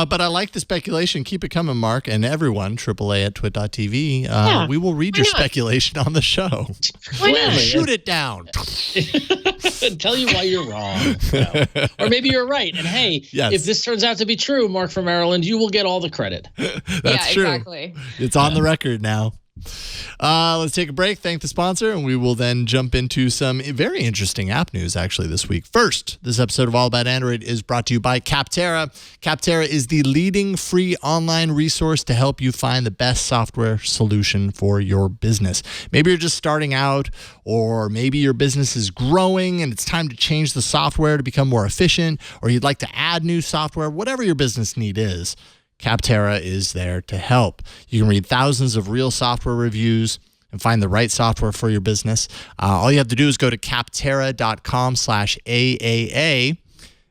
But I like the speculation. Keep it coming, Mark, and everone. AAA@twit.tv. We will read your speculation on the show. Why not? Shoot it down. Tell you why you're wrong. Or maybe you're right. And hey, if this turns out to be true, Mark from Maryland, you will get all the credit. That's true. Exactly. It's on the record now. Let's take a break, thank the sponsor, and we will then jump into some very interesting app news actually this week. First, this episode of All About Android is brought to you by Capterra. Capterra is the leading free online resource to help you find the best software solution for your business. Maybe you're just starting out, or maybe your business is growing and it's time to change the software to become more efficient, or you'd like to add new software, whatever your business need is. Capterra is there to help. You can read thousands of real software reviews and find the right software for your business. All you have to do is go to capterra.com/AAA.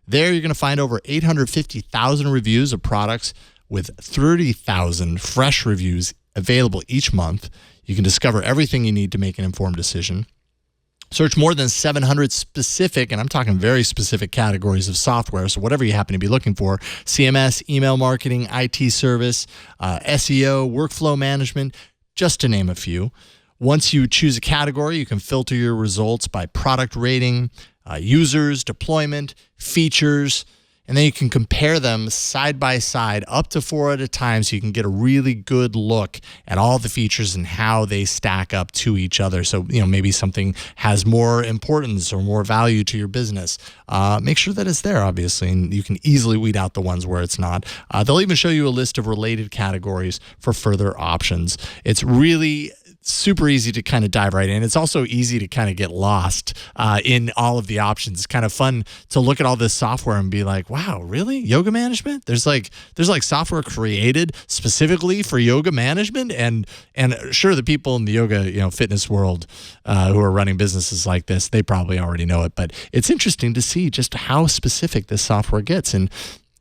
There you're going to find over 850,000 reviews of products with 30,000 fresh reviews available each month. You can discover everything you need to make an informed decision. Search more than 700 specific, and I'm talking very specific categories of software. So whatever you happen to be looking for, CMS, email marketing, IT service, SEO, workflow management, just to name a few. Once you choose a category, you can filter your results by product rating, users, deployment, features, and then you can compare them side by side up to 4 at a time so you can get a really good look at all the features and how they stack up to each other. So, maybe something has more importance or more value to your business. Make sure that it's there, obviously, and you can easily weed out the ones where it's not. They'll even show you a list of related categories for further options. It's really super easy to kind of dive right in. It's also easy to kind of get lost in all of the options. It's kind of fun to look at all this software and be like, wow, really? Yoga management? There's like software created specifically for yoga management, and sure, the people in the yoga, fitness world who are running businesses like this, they probably already know it, but it's interesting to see just how specific this software gets. And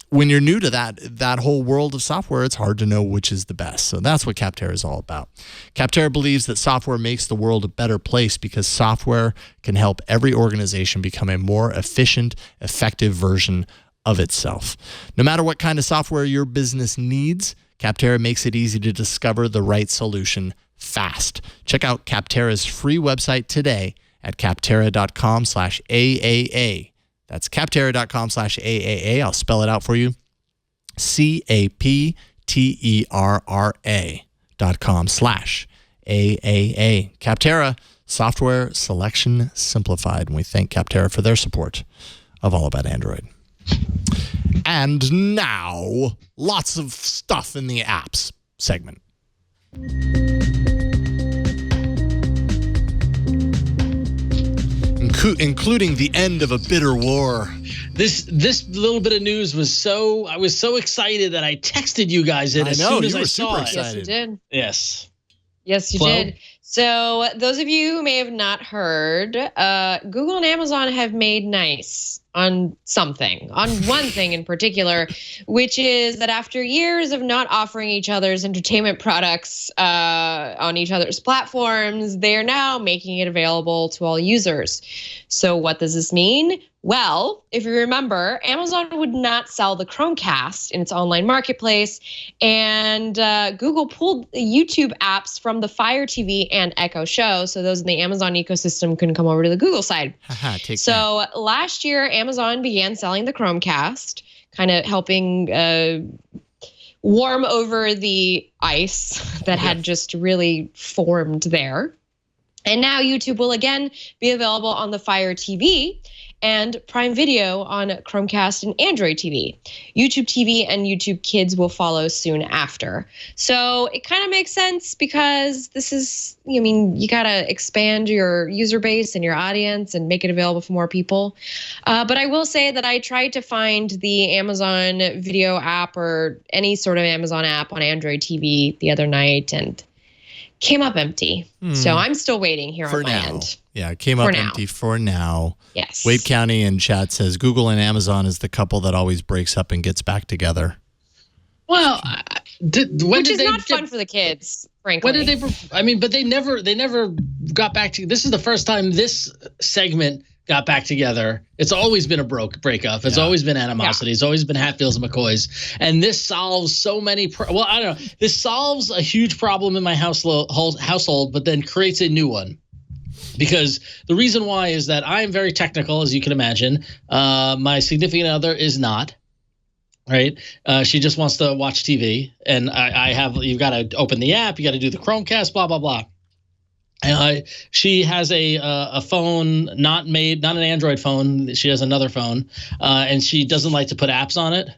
when you're new to that whole world of software, it's hard to know which is the best. So that's what Capterra is all about. Capterra believes that software makes the world a better place because software can help every organization become a more efficient, effective version of itself. No matter what kind of software your business needs, Capterra makes it easy to discover the right solution fast. Check out Capterra's free website today at capterra.com/AAA. That's capterra.com/AAA. I'll spell it out for you. CAPTERRA.com/AAA. Capterra, software selection simplified. And we thank Capterra for their support of All About Android. And now, lots of stuff in the apps segment. Including the end of a bitter war. This little bit of news was I was so excited that I texted you guys as soon as I saw it. Yes, you did. Yes. Yes, you did. So those of you who may have not heard, Google and Amazon have made nice on something, on one thing in particular, which is that after years of not offering each other's entertainment products on each other's platforms, they are now making it available to all users. So what does this mean? Well, if you remember, Amazon would not sell the Chromecast in its online marketplace, and Google pulled the YouTube apps from the Fire TV and Echo Show, so those in the Amazon ecosystem couldn't come over to the Google side. So last year, Amazon began selling the Chromecast, kind of helping warm over the ice that had just really formed there. And now YouTube will again be available on the Fire TV and Prime Video on Chromecast and Android TV. YouTube TV and YouTube Kids will follow soon after. So it kind of makes sense because this is, you got to expand your user base and your audience and make it available for more people. But I will say that I tried to find the Amazon Video app or any sort of Amazon app on Android TV the other night and came up empty. So I'm still waiting here on my end. Yeah, it came up empty for now. Yes. Wade County in chat says Google and Amazon is the couple that always breaks up and gets back together. Well, which is not fun for the kids, frankly. When did they? But they never got back to. This is the first time this segment got back together. It's always been a breakup. It's always been animosity. It's always been Hatfields and McCoys. And this solves so many. I don't know. This solves a huge problem in my household, but then creates a new one. Because the reason why is that I'm very technical, as you can imagine. My significant other is not. Right? She just wants to watch TV. And you've got to open the app. You got to do the Chromecast, blah, blah, blah. And she has a phone, not an Android phone. She has another phone, and she doesn't like to put apps on it.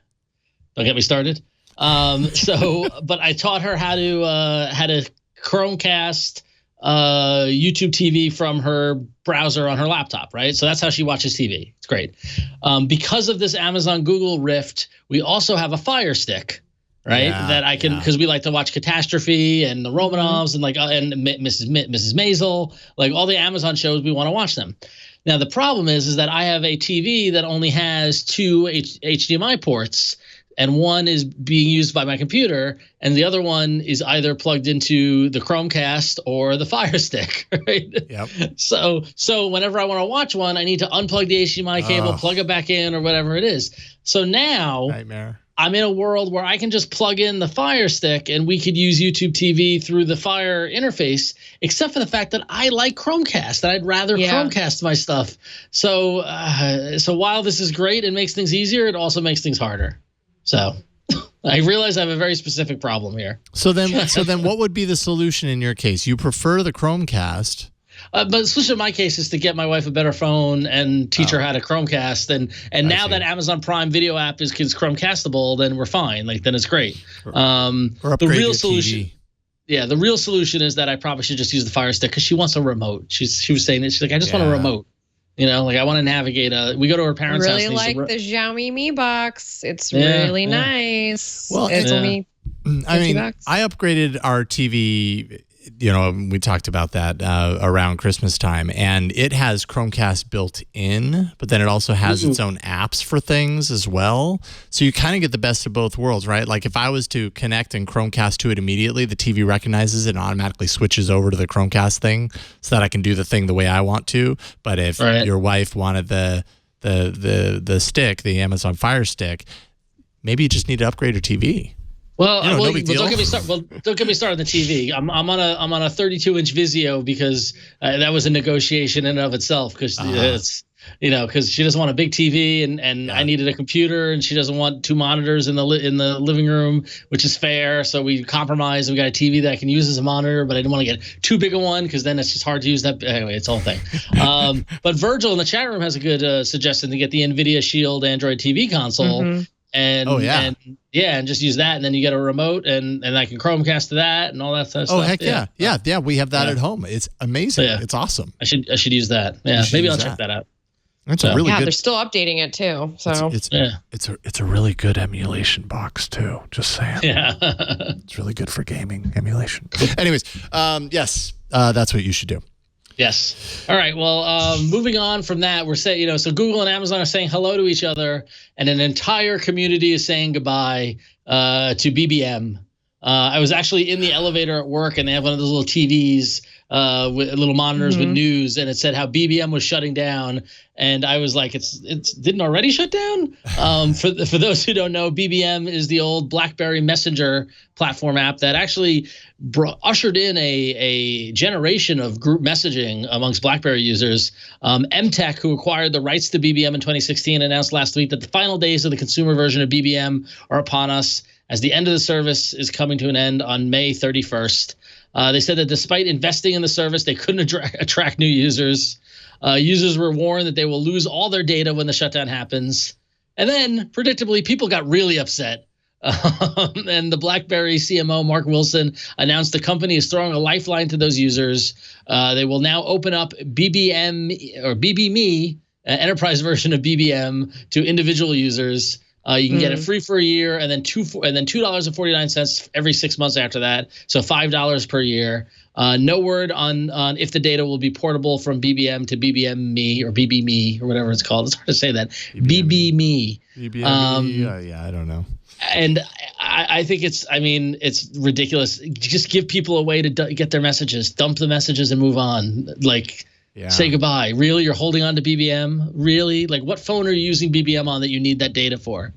Don't get me started. But I taught her how to Chromecast YouTube TV from her browser on her laptop, right? So that's how she watches TV. It's great. Because of this Amazon Google Rift, we also have a Fire Stick. Right, that I can, because we like to watch Catastrophe and the Romanovs and and Mrs. Maisel, like all the Amazon shows. We want to watch them. Now the problem is that I have a TV that only has 2 HDMI ports, and one is being used by my computer, and the other one is either plugged into the Chromecast or the Fire Stick, right? Yep. So whenever I want to watch one, I need to unplug the HDMI cable, plug it back in, or whatever it is. So now Nightmare. I'm in a world where I can just plug in the Fire Stick and we could use YouTube TV through the Fire interface, except for the fact that I like Chromecast and I'd rather Chromecast my stuff. So while this is great and makes things easier, it also makes things harder. So I realize I have a very specific problem here. So then what would be the solution in your case? You prefer the Chromecast. But the solution in my case is to get my wife a better phone and teach her how to Chromecast. And now that Amazon Prime Video app is Chromecastable, then we're fine. Like, then it's great. Or upgrade the real your solution, TV. yeah, the real solution is that I probably should just use the Fire Stick because she wants a remote. She was saying that she's like, I just want a remote. You know, like I want to navigate. We go to her parents' house. I really like the Xiaomi Mi Box. It's really nice. Well, it's only $50. I upgraded our TV. You know, we talked about that around Christmas time, and it has Chromecast built in, but then it also has its own apps for things as well. So you kind of get the best of both worlds, right? Like if I was to connect and Chromecast to it immediately, the TV recognizes it and automatically switches over to the Chromecast thing so that I can do the thing the way I want to. But if your wife wanted the stick, the Amazon Fire Stick, maybe you just need to upgrade your TV. Well, no big deal. don't get me started. Well, don't get me started on the TV. I'm on a 32-inch Vizio because that was a negotiation in and of itself. Because it's because she doesn't want a big TV and I needed a computer and she doesn't want two monitors in the living room, which is fair. So we compromised. We got a TV that I can use as a monitor, but I didn't want to get too big a one because then it's just hard to use that. Anyway, it's a whole thing. But Virgil in the chat room has a good suggestion to get the NVIDIA Shield Android TV console. And and just use that, and then you get a remote, and I can Chromecast to that, and all that stuff. Oh heck yeah! We have that at home. It's amazing. It's awesome. I should use that. Yeah, maybe I'll check that out. It's a really good. They're still updating it too. So it's a really good emulation box too. Just saying. Yeah, it's really good for gaming emulation. Anyways, yes, that's what you should do. Yes. All right. Well, moving on from that, we're saying, so Google and Amazon are saying hello to each other, and an entire community is saying goodbye to BBM. I was actually in the elevator at work, and they have one of those little TVs with little monitors with news, and it said how BBM was shutting down. And I was like, it didn't already shut down? For those who don't know, BBM is the old BlackBerry Messenger platform app that actually ushered in a generation of group messaging amongst BlackBerry users. MTech, who acquired the rights to BBM in 2016, announced last week that the final days of the consumer version of BBM are upon us, as the end of the service is coming to an end on May 31st. They said that despite investing in the service, they couldn't attract new users. Users were warned that they will lose all their data when the shutdown happens. And then, predictably, people got really upset. And the BlackBerry CMO, Mark Wilson, announced the company is throwing a lifeline to those users. They will now open up BBM or BBMe, enterprise version of BBM, to individual users. You can get it free for a year, and then $2.49 every 6 months after that. So $5 per year. No word on if the data will be portable from BBM to BBMe or BBMe or whatever it's called. It's hard to say that. BBMe. BBMe. I don't know. And I think it's ridiculous. Just give people a way to get their messages, dump the messages, and move on. Say goodbye. Really? You're holding on to BBM? Really? Like, what phone are you using BBM on that you need that data for?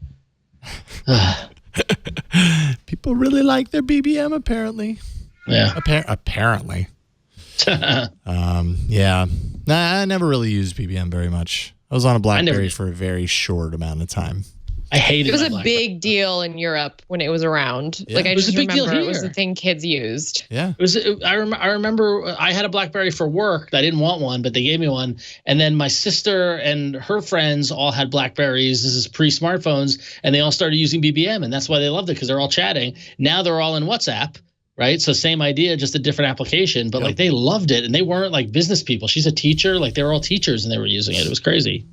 People really like their BBM, apparently. Yeah. Apparently. Yeah. Nah, I never really used BBM very much. I was on a BlackBerry for a very short amount of time. I hated it. It was a big deal in Europe when it was around. Yeah. I just remember it was the thing kids used. Yeah. I remember I had a BlackBerry for work. I didn't want one, but they gave me one. And then my sister and her friends all had BlackBerries. This is pre-smartphones, and they all started using BBM, and that's why they loved it, because they're all chatting. Now they're all in WhatsApp, right? So same idea, just a different application, but they loved it, and they weren't like business people. She's a teacher. They were all teachers, and they were using it. It was crazy.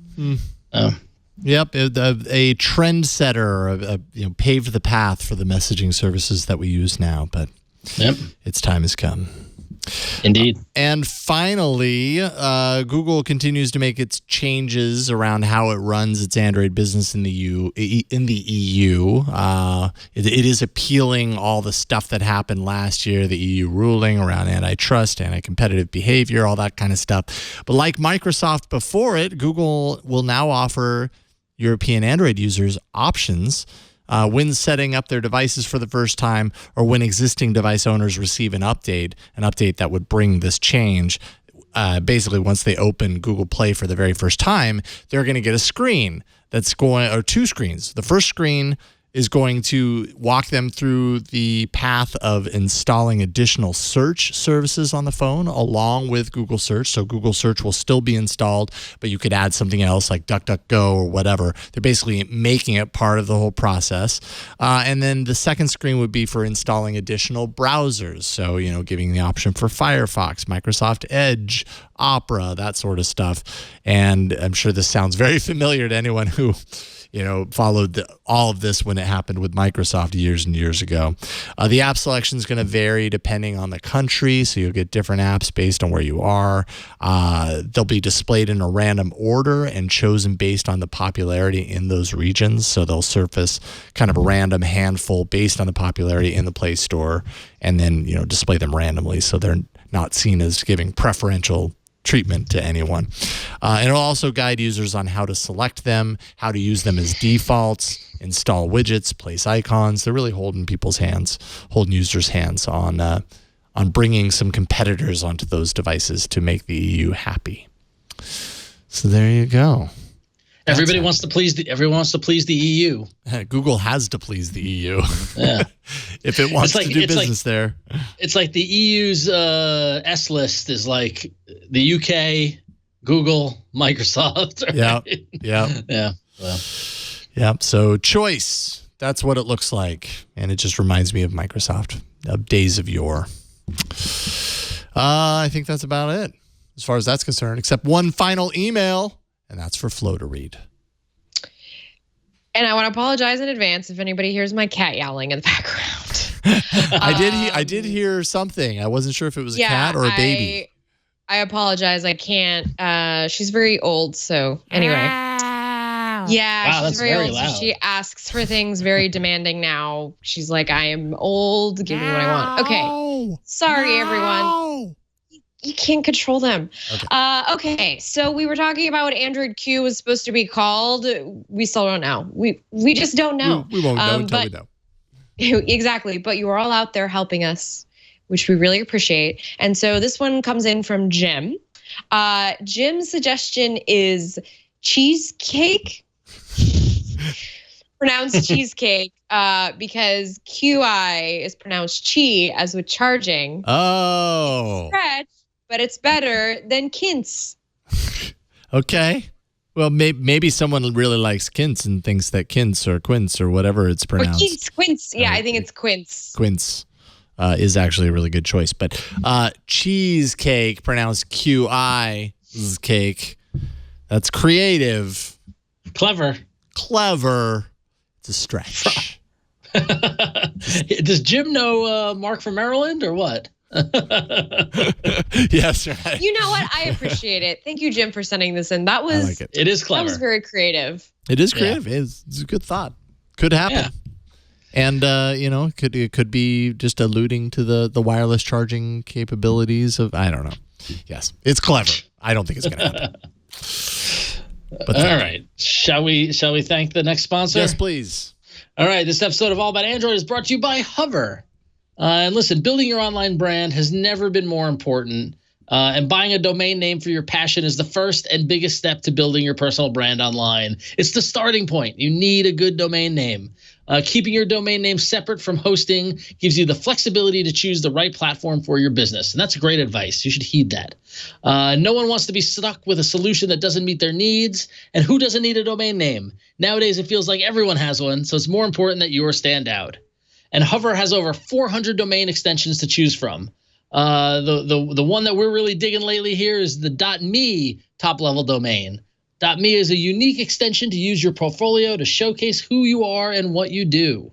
Yep, a trendsetter, paved the path for the messaging services that we use now, but its time has come. Indeed. And finally, Google continues to make its changes around how it runs its Android business in the EU. It is appealing all the stuff that happened last year, the EU ruling around antitrust, anti-competitive behavior, all that kind of stuff. But like Microsoft before it, Google will now offer European Android users options when setting up their devices for the first time, or when existing device owners receive an update that would bring this change. Basically, once they open Google Play for the very first time, they're going to get a screen or two screens. The first screen is going to walk them through the path of installing additional search services on the phone along with Google Search. So Google Search will still be installed, but you could add something else like DuckDuckGo or whatever. They're basically making it part of the whole process. And then the second screen would be for installing additional browsers. So, giving the option for Firefox, Microsoft Edge, Opera, that sort of stuff. And I'm sure this sounds very familiar to anyone who followed all of this when it happened with Microsoft years and years ago. The app selection is going to vary depending on the country, so you'll get different apps based on where you are. They'll be displayed in a random order and chosen based on the popularity in those regions. So they'll surface kind of a random handful based on the popularity in the Play Store, and then display them randomly, so they're not seen as giving preferential treatment to anyone. And it'll also guide users on how to select them, how to use them as defaults, install widgets, place icons. They're really holding users' hands on bringing some competitors onto those devices to make the EU happy. So there you go. Everybody wants to please the EU. Google has to please the EU. Yeah. If it wants to do business there. It's like the EU's S list is like the UK, Google, Microsoft. Right? Yeah. Well. Yeah. So choice. That's what it looks like. And it just reminds me of Microsoft, of days of yore. I think that's about it as far as that's concerned, except one final email. And that's for Flo to read. And I want to apologize in advance if anybody hears my cat yowling in the background. I did hear something. I wasn't sure if it was a cat or a baby. I apologize. I can't. She's very old. So anyway. Yeah, wow, she's very old. Loud. So she asks for things very demanding now. She's like, I am old. Give me what I want. Okay. Sorry, everyone. You can't control them. Okay, so we were talking about what Android Q was supposed to be called. We still don't know. We just don't know. We won't know until we know. Exactly, but you are all out there helping us, which we really appreciate. And so this one comes in from Jim. Jim's suggestion is cheesecake. Pronounced cheesecake because QI is pronounced chi, as with charging. Oh. Stretch, but it's better than Kints. Okay. Well, maybe someone really likes Kints and thinks that Kints or Quince or whatever it's pronounced. Quince. Yeah, I think it's Quince. Quince is actually a really good choice. But cheesecake, pronounced QI, cake. That's creative. Clever. It's a stretch. Does Jim know Mark from Maryland or what? Yes, right. You know what? I appreciate it. Thank you, Jim, for sending this in. That was I like it. It is clever. That was very creative. It is creative. Yeah. It's a good thought. Could happen. Yeah. And it could be just alluding to the wireless charging capabilities of, I don't know. Yes, it's clever. I don't think it's going to happen. But all right. Shall we thank the next sponsor? Yes, please. All right. This episode of All About Android is brought to you by Hover. And listen, building your online brand has never been more important. And buying a domain name for your passion is the first and biggest step to building your personal brand online. It's the starting point. You need a good domain name. Keeping your domain name separate from hosting gives you the flexibility to choose the right platform for your business. And that's great advice. You should heed that. No one wants to be stuck with a solution that doesn't meet their needs. And who doesn't need a domain name? Nowadays, it feels like everyone has one. So it's more important that yours stand out. And Hover has over 400 domain extensions to choose from. The one that we're really digging lately here is the .me top-level domain. .me is a unique extension to use your portfolio to showcase who you are and what you do.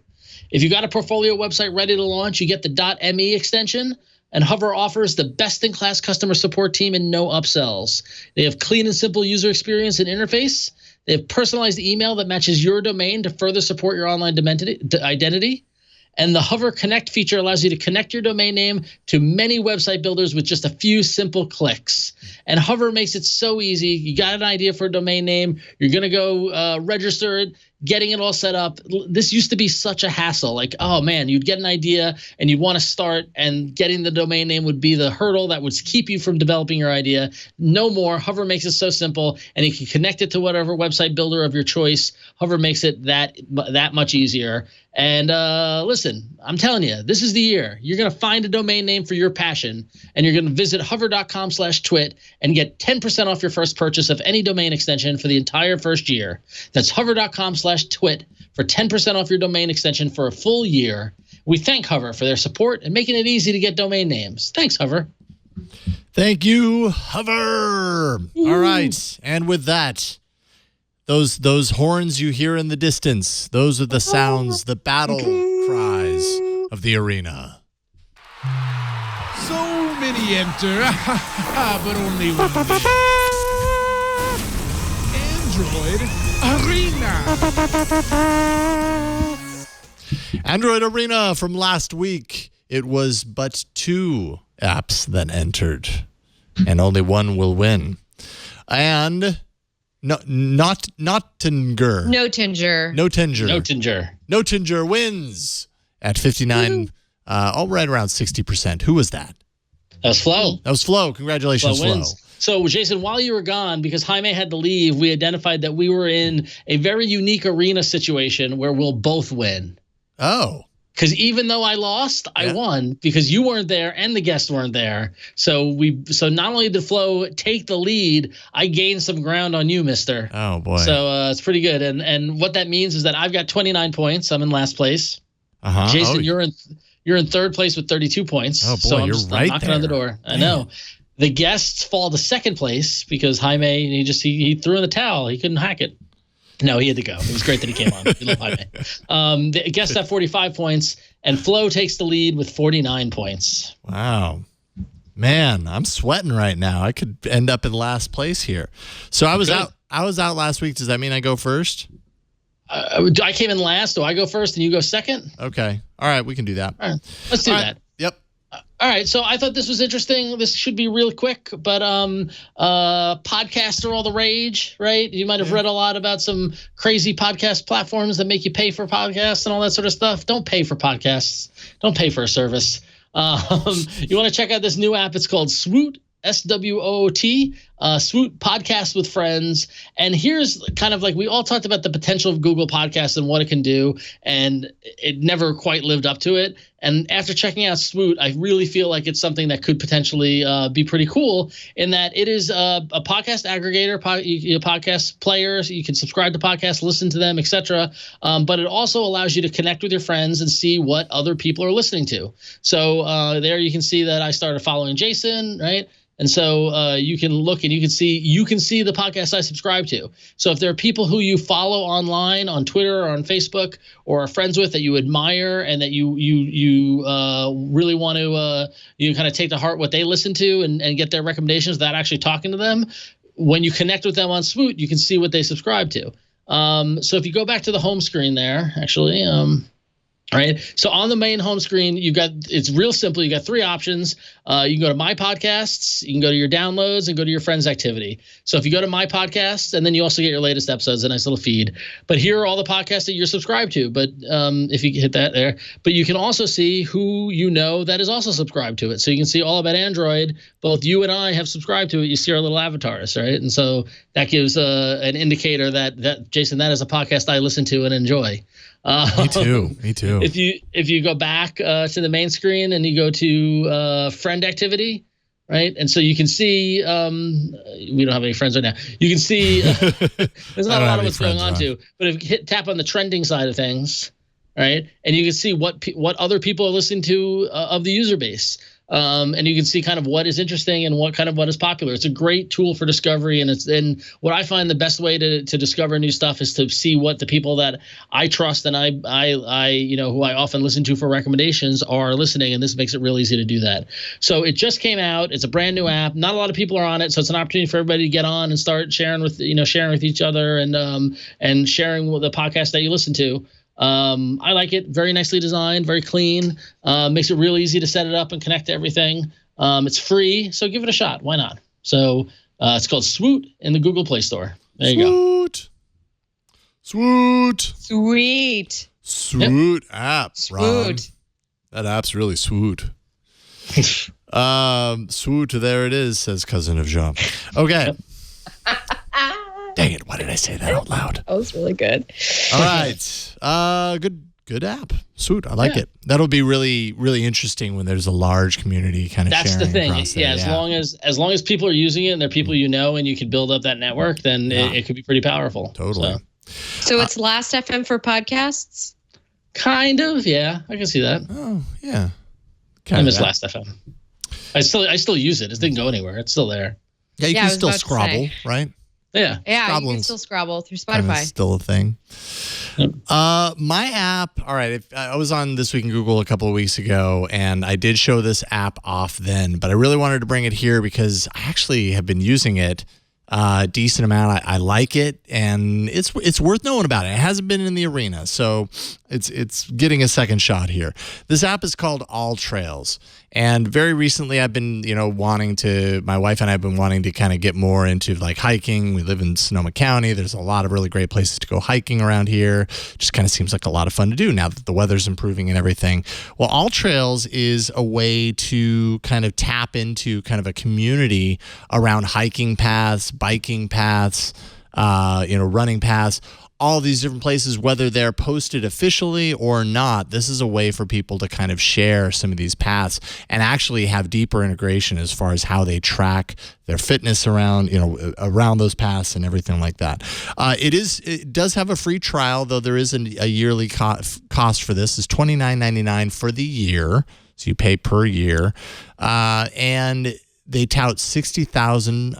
If you got a portfolio website ready to launch, you get the .me extension. And Hover offers the best-in-class customer support team and no upsells. They have clean and simple user experience and interface. They have personalized email that matches your domain to further support your online identity. And the Hover Connect feature allows you to connect your domain name to many website builders with just a few simple clicks. And Hover makes it so easy. You got an idea for a domain name. You're going to go register it, getting it all set up. This used to be such a hassle. Like, oh, man, you'd get an idea and you'd want to start, and getting the domain name would be the hurdle that would keep you from developing your idea. No more. Hover makes it so simple, and you can connect it to whatever website builder of your choice. Hover makes it that much easier. And listen, I'm telling you, this is the year. You're going to find a domain name for your passion, and you're going to visit hover.com/twit and get 10% off your first purchase of any domain extension for the entire first year. That's hover.com/twit for 10% off your domain extension for a full year. We thank Hover for their support and making it easy to get domain names. Thanks, Hover. Thank you, Hover. All right. And with that, those horns you hear in the distance, those are the sounds, the battle cries of the arena. So many enter, but only one wins. Android Arena. Android Arena from last week. It was but 2 apps that entered, and only one will win. And not Tinger. No Tinger. No Tinger. No Tinger. No Tinger wins at 59, right around 60%. Who was that? That was Flo. That was Flo. Congratulations, Flo Flo. wins. So, Jason, while you were gone, because Jaime had to leave, we identified that we were in a very unique arena situation where we'll both win. Oh. Because even though I lost, I won because you weren't there and the guests weren't there. So not only did Flo take the lead, I gained some ground on you, mister. Oh, boy. So it's pretty good. And what that means is that I've got 29 points. I'm in last place. Uh-huh. Jason, you're in third place with 32 points. Oh, boy, so I'm right knocking there. on the door. I know. The guests fall to second place because Jaime, he threw in the towel. He couldn't hack it. No, he had to go. It was great that he came on. We love Jaime. The guests have 45 points, and Flo takes the lead with 49 points. Wow. Man, I'm sweating right now. I could end up in last place here. So I was out last week. Does that mean I go first? I came in last. Do I go first and you go second? Okay. All right, we can do that. All right. Let's do that. Yep. All right, so I thought this was interesting. This should be real quick, but podcasts are all the rage, right? You might have read a lot about some crazy podcast platforms that make you pay for podcasts and all that sort of stuff. Don't pay for podcasts. Don't pay for a service. You want to check out this new app. It's called Swoot, SWOOT, Swoot Podcast with Friends. And here's kind of like, we all talked about the potential of Google Podcasts and what it can do, and it never quite lived up to it. And after checking out Swoot, I really feel like it's something that could potentially be pretty cool, in that it is a podcast aggregator, podcast players. You can subscribe to podcasts, listen to them, etc. But it also allows you to connect with your friends and see what other people are listening to. So there you can see that I started following Jason, right? And so you can look and you can see the podcast I subscribe to. So if there are people who you follow online on Twitter or on Facebook or are friends with that you admire and that you really want to you kind of take to heart what they listen to and get their recommendations without actually talking to them, when you connect with them on Swoot, you can see what they subscribe to. So if you go back to the home screen there, actually. Right. So on the main home screen, it's real simple. You got 3 options. You can go to My Podcasts, you can go to your downloads, and go to your friends activity. So if you go to My Podcasts, and then you also get your latest episodes, a nice little feed. But here are all the podcasts that you're subscribed to. But if you hit that there, but you can also see who you know that is also subscribed to it. So you can see all about Android. Both you and I have subscribed to it. You see our little avatars, right? And so that gives an indicator that Jason, that is a podcast I listen to and enjoy. Me too. If you go back to the main screen and you go to friend activity, right? And so you can see we don't have any friends right now. You can see there's not a lot of what's going on too. But if you tap on the trending side of things, right, and you can see what other people are listening to of the user base. and you can see kind of what is interesting and what is popular. It's a great tool for discovery, and what I find the best way to discover new stuff is to see what the people that I trust and I who I often listen to for recommendations are listening, and this makes it real easy to do that. So it just came out. It's a brand new app. Not a lot of people are on it, so it's an opportunity for everybody to get on and start sharing with each other and sharing with the podcast that you listen to. I like it. Very nicely designed, very clean. Makes it real easy to set it up and connect to everything. It's free, so give it a shot. Why not? So it's called Swoot in the Google Play Store. There you go. Swoot. Sweet. Swoot app. Ron. Swoot. That app's really swoot. Swoot, there it is, says Cousin of Jean. Okay. Dang it, why did I say that out loud? That was really good. All right. Good app. Swoot, I like it. That'll be really, really interesting when there's a large community kind of sharing. That's the thing. Yeah, as long as people are using it and they're people and you can build up that network, then it could be pretty powerful. Totally. So it's Last FM for podcasts? Kind of, yeah. I can see that. Oh, yeah. I miss Last FM. I still use it. It didn't go anywhere. It's still there. Yeah, you can still scrabble, right? Yeah. Yeah, you can still scrabble through Spotify. Still a thing. Yep. My app, all right, I was on This Week in Google a couple of weeks ago, and I did show this app off then, but I really wanted to bring it here because I actually have been using it a decent amount. I like it, and it's worth knowing about it. It hasn't been in the arena, so it's getting a second shot here. This app is called All Trails, and very recently I've been my wife and I have been wanting to kind of get more into like hiking. We live in Sonoma County. There's a lot of really great places to go hiking around here. Just kind of seems like a lot of fun to do now that the weather's improving and everything. Well, All Trails is a way to kind of tap into kind of a community around hiking paths, biking paths, running paths, all these different places, whether they're posted officially or not. This is a way for people to kind of share some of these paths and actually have deeper integration as far as how they track their fitness around those paths and everything like that. It does have a free trial, though there is a yearly cost for this. It's $29.99 for the year, so you pay per year, and they tout 60,000,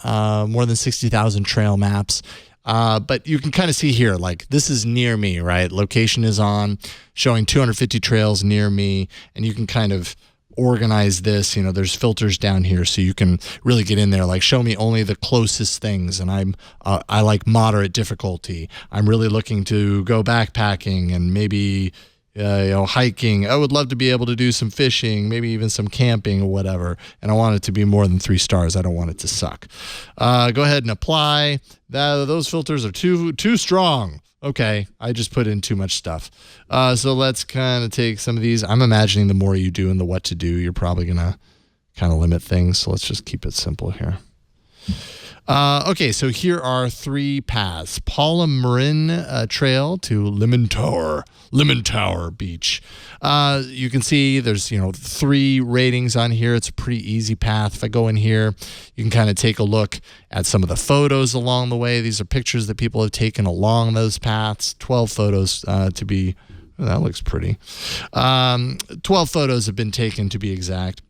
more than 60,000 trail maps. But you can kind of see here, like, this is near me, right? Location is on, showing 250 trails near me, and you can kind of organize this. There's filters down here, so you can really get in there, like, show me only the closest things, and I like moderate difficulty. I'm really looking to go backpacking and maybe hiking. I would love to be able to do some fishing, maybe even some camping or whatever. And I want it to be more than 3 stars. I don't want it to suck. Go ahead and apply. Those filters are too strong. Okay, I just put in too much stuff. So let's kind of take some of these. I'm imagining the more you do and the what to do, you're probably going to kind of limit things. So let's just keep it simple here. Okay, so here are 3 paths. Paula Marin Trail to Lemon Tower Beach. You can see there's 3 ratings on here. It's a pretty easy path. If I go in here, you can kind of take a look at some of the photos along the way. These are pictures that people have taken along those paths. 12 photos to be. Oh, that looks pretty. 12 photos have been taken to be exact.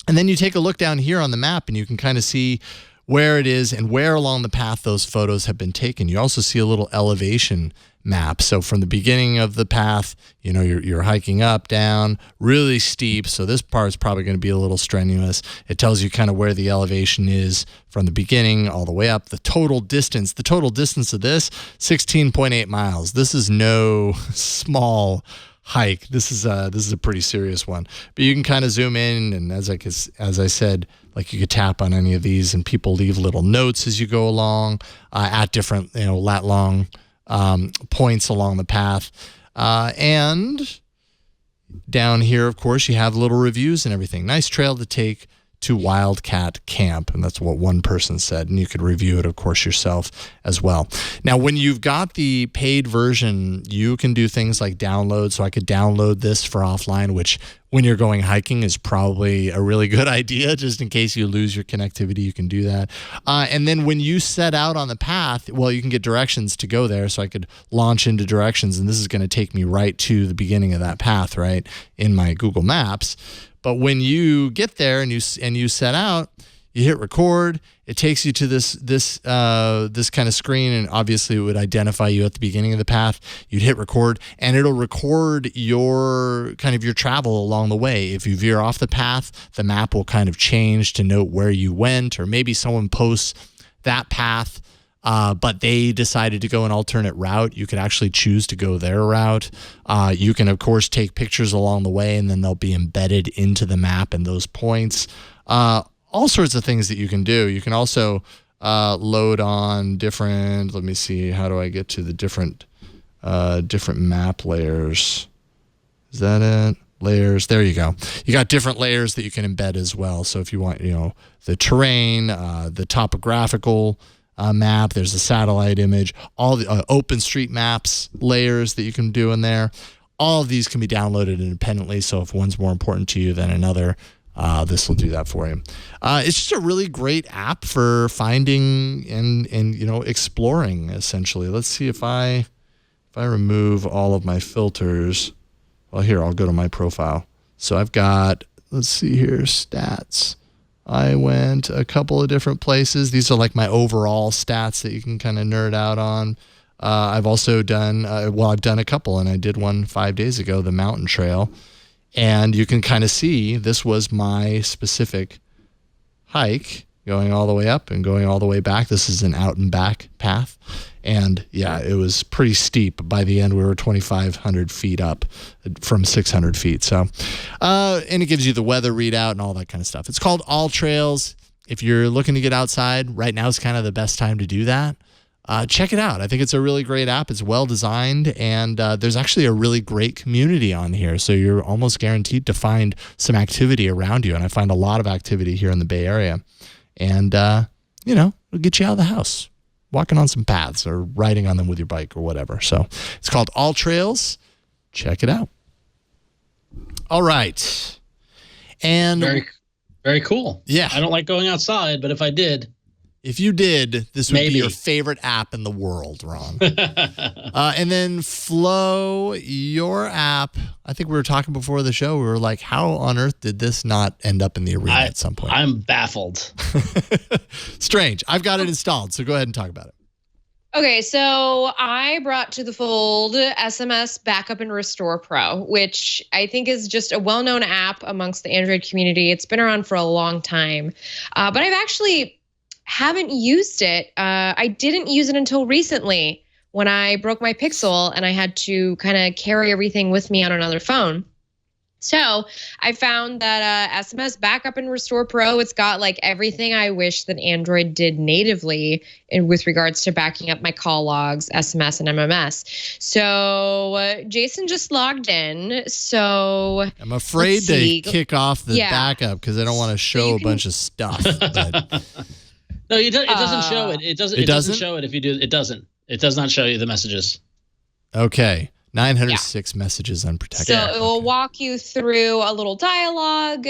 And then you take a look down here on the map, and you can kind of see where it is and where along the path those photos have been taken. You also see a little elevation map. So from the beginning of the path, you're hiking up, down, really steep. So this part is probably going to be a little strenuous. It tells you kind of where the elevation is from the beginning all the way up. The total distance of this, 16.8 miles. This is no small hike. This is a pretty serious one. But you can kind of zoom in, and as I said, like, you could tap on any of these, and people leave little notes as you go along at different lat long points along the path. And down here, of course, you have little reviews and everything. Nice trail to take to Wildcat Camp, and that's what one person said, and you could review it, of course, yourself as well. Now, when you've got the paid version, you can do things like download. So I could download this for offline, which when you're going hiking is probably a really good idea, just in case you lose your connectivity. You can do that. And then when you set out on the path, well, you can get directions to go there. So I could launch into directions, and this is going to take me right to the beginning of that path, right, in my Google Maps. But when you get there and you set out, you hit record. It takes you to this kind of screen, and obviously it would identify you at the beginning of the path. You'd hit record, and it'll record your travel along the way. If you veer off the path, the map will kind of change to note where you went, or maybe someone posts that path, but they decided to go an alternate route. You could actually choose to go their route. You can, of course, take pictures along the way, and then they'll be embedded into the map and those points. All sorts of things that you can do. You can also load on different, let me see, how do I get to the different map layers? Is that it? Layers, there you go. You got different layers that you can embed as well. So if you want, the terrain, the topographical map, there's a satellite image, all the OpenStreetMaps layers that you can do in there. All of these can be downloaded independently. So if one's more important to you than another, this will do that for you. It's just a really great app for finding and exploring, essentially. Let's see if I remove all of my filters. Well, here, I'll go to my profile. So I've got, let's see here, stats. I went a couple of different places. These are like my overall stats that you can kind of nerd out on. I've also done, I've done a couple, and I did one 5 days ago, the mountain trail. And you can kind of see this was my specific hike, going all the way up and going all the way back. This is an out and back path. And yeah, it was pretty steep. By the end, we were 2,500 feet up from 600 feet. So, and it gives you the weather readout and all that kind of stuff. It's called All Trails. If you're looking to get outside, right now is kind of the best time to do that. Check it out. I think it's a really great app. It's well designed, and there's actually a really great community on here. So you're almost guaranteed to find some activity around you. And I find a lot of activity here in the Bay Area. And, it'll get you out of the house, walking on some paths or riding on them with your bike or whatever. So it's called All Trails. Check it out. All right. And very, very cool. Yeah. I don't like going outside, but if I did. If you did, this would Maybe. be your favorite app in the world, Ron. And then Flo, your app, I think we were talking before the show. We were like, how on earth did this not end up in the arena at some point? I'm baffled. Strange. I've got it installed, so go ahead and talk about it. Okay, so I brought to the fold SMS Backup and Restore Pro, which I think is just a well-known app amongst the Android community. It's been around for a long time, but I've actually haven't used it. I didn't use it until recently when I broke my Pixel and I had to kind of carry everything with me on another phone. So I found that SMS Backup and Restore Pro, it's got like everything I wish that Android did natively with regards to backing up my call logs, SMS, and MMS. So Jason just logged in. So I'm afraid to kick off the backup because I don't want to show a bunch of stuff. But no, it doesn't show it. It doesn't show it if you do. It doesn't. It does not show you the messages. Okay. 906 messages unprotected. So it will walk you through a little dialogue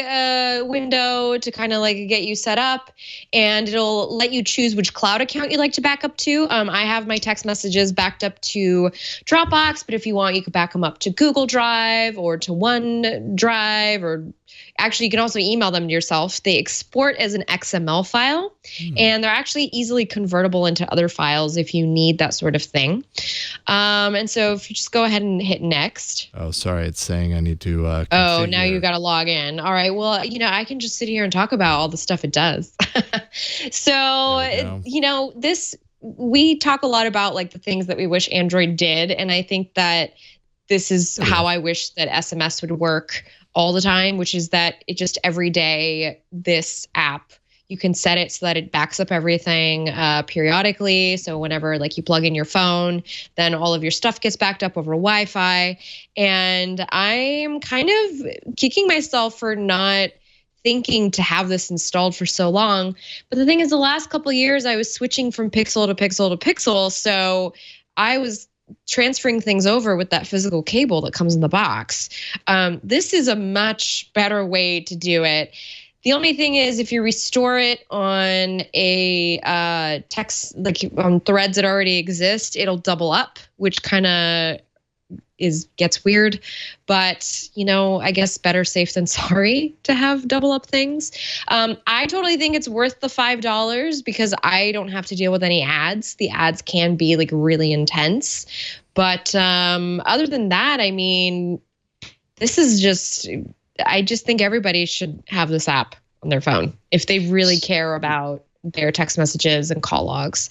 window to kind of like get you set up, and it'll let you choose which cloud account you'd like to back up to. I have my text messages backed up to Dropbox, but if you want, you could back them up to Google Drive or to OneDrive, or actually you can also email them to yourself. They export as an XML file, and they're actually easily convertible into other files if you need that sort of thing. And so if you just go ahead and hit next. Oh, sorry. It's saying I need to configure. Oh, now you got to log in. All right. Well, I can just sit here and talk about all the stuff it does. So, we talk a lot about like the things that we wish Android did. And I think that this is how I wish that SMS would work all the time, which is that it just every day, this app, you can set it so that it backs up everything periodically. So whenever like you plug in your phone, then all of your stuff gets backed up over Wi-Fi. And I'm kind of kicking myself for not thinking to have this installed for so long. But the thing is, the last couple of years, I was switching from Pixel to Pixel to Pixel. So I was transferring things over with that physical cable that comes in the box. This is a much better way to do it. The only thing is, if you restore it on a text, like on threads that already exist, it'll double up, which kind of gets weird. But, I guess better safe than sorry to have double up things. I totally think it's worth the $5 because I don't have to deal with any ads. The ads can be like really intense. But other than that, I mean, I just think everybody should have this app on their phone if they really care about their text messages and call logs.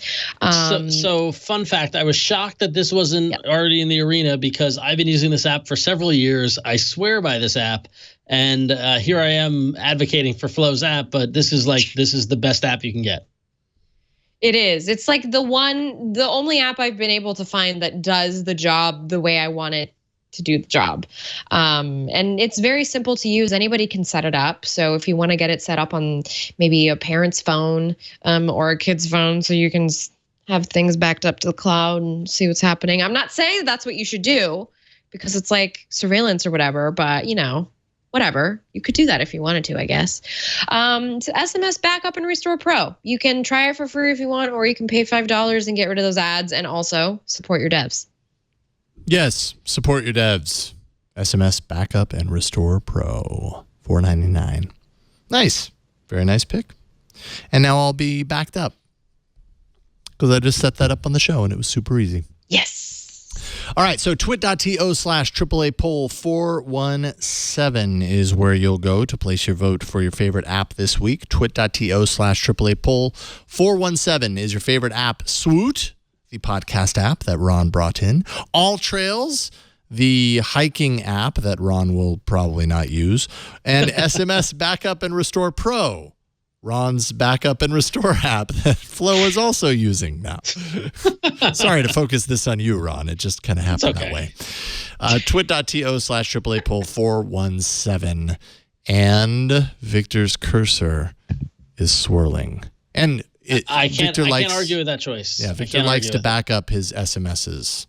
So fun fact, I was shocked that this wasn't already in the arena because I've been using this app for several years. I swear by this app. And here I am advocating for Flo's app, but this is the best app you can get. It is. It's like the only app I've been able to find that does the job the way I want it to do the job. And it's very simple to use. Anybody can set it up. So if you want to get it set up on maybe a parent's phone or a kid's phone so you can have things backed up to the cloud and see what's happening. I'm not saying that's what you should do because it's like surveillance or whatever, but whatever. You could do that if you wanted to, I guess. To SMS Backup and Restore Pro. You can try it for free if you want, or you can pay $5 and get rid of those ads and also support your devs. Yes, support your devs. SMS Backup and Restore Pro, $4.99. Nice. Very nice pick. And now I'll be backed up because I just set that up on the show and it was super easy. Yes. All right, so twit.to/AAA poll 417 is where you'll go to place your vote for your favorite app this week. Twit.to/AAA poll 417 is your favorite app. Swoot, the podcast app that Ron brought in. All Trails, the hiking app that Ron will probably not use. And SMS Backup and Restore Pro, Ron's backup and restore app that Flo is also using now. Sorry to focus this on you, Ron. It just kind of happened that way. Twit.to/AAA poll 417. And Victor's cursor is swirling. And I can't argue with that choice. Yeah, Victor likes to back up his SMSs.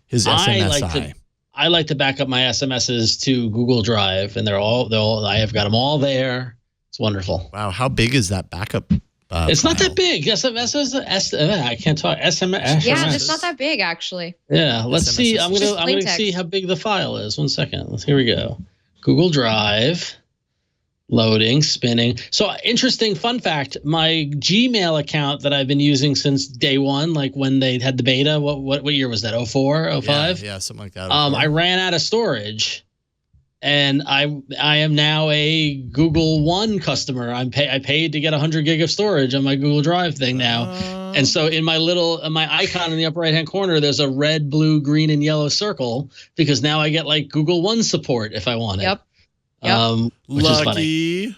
His SMSI. I like to back up my SMSs to Google Drive, and I have got them all there. It's wonderful. Wow, how big is that backup? It's not that big. I can't talk. SMS. Yeah, it's not that big actually. Yeah, let's see. I'm gonna see how big the file is. 1 second. Here we go. Google Drive. Loading, spinning. So interesting fun fact, my Gmail account that I've been using since day one, like when they had the beta, what year was that? 04, 05? Yeah, something like that. I ran out of storage and I am now a Google One customer. I paid to get 100 gig of storage on my Google Drive thing now. And so in my icon in the upper right hand corner, there's a red, blue, green, and yellow circle because now I get like Google One support if I want it. Yep. Which is funny.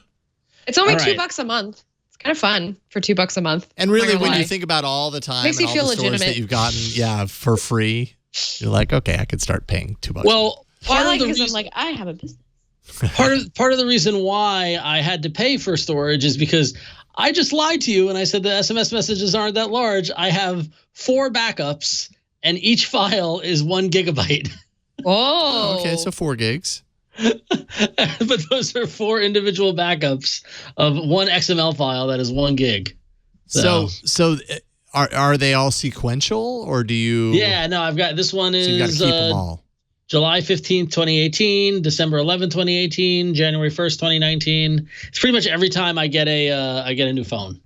It's only $2 a month. It's kind of fun for $2 a month. And really, when you think about all the time makes and you all feel the stores legitimate. that you've gotten, for free, you're like, okay, I could start paying $2. Well, I'm like, I have a business. part of the reason why I had to pay for storage is because I just lied to you and I said the SMS messages aren't that large. I have 4 backups and each file is 1 gigabyte. Oh, okay, so 4 gigs. But those are 4 individual backups of 1 XML file that is 1 gig. So are they all sequential or do you? Yeah, no, I've got this one is you got to keep them all. July 15th, 2018, December 11th, 2018, January 1st, 2019. It's pretty much every time I get a new phone.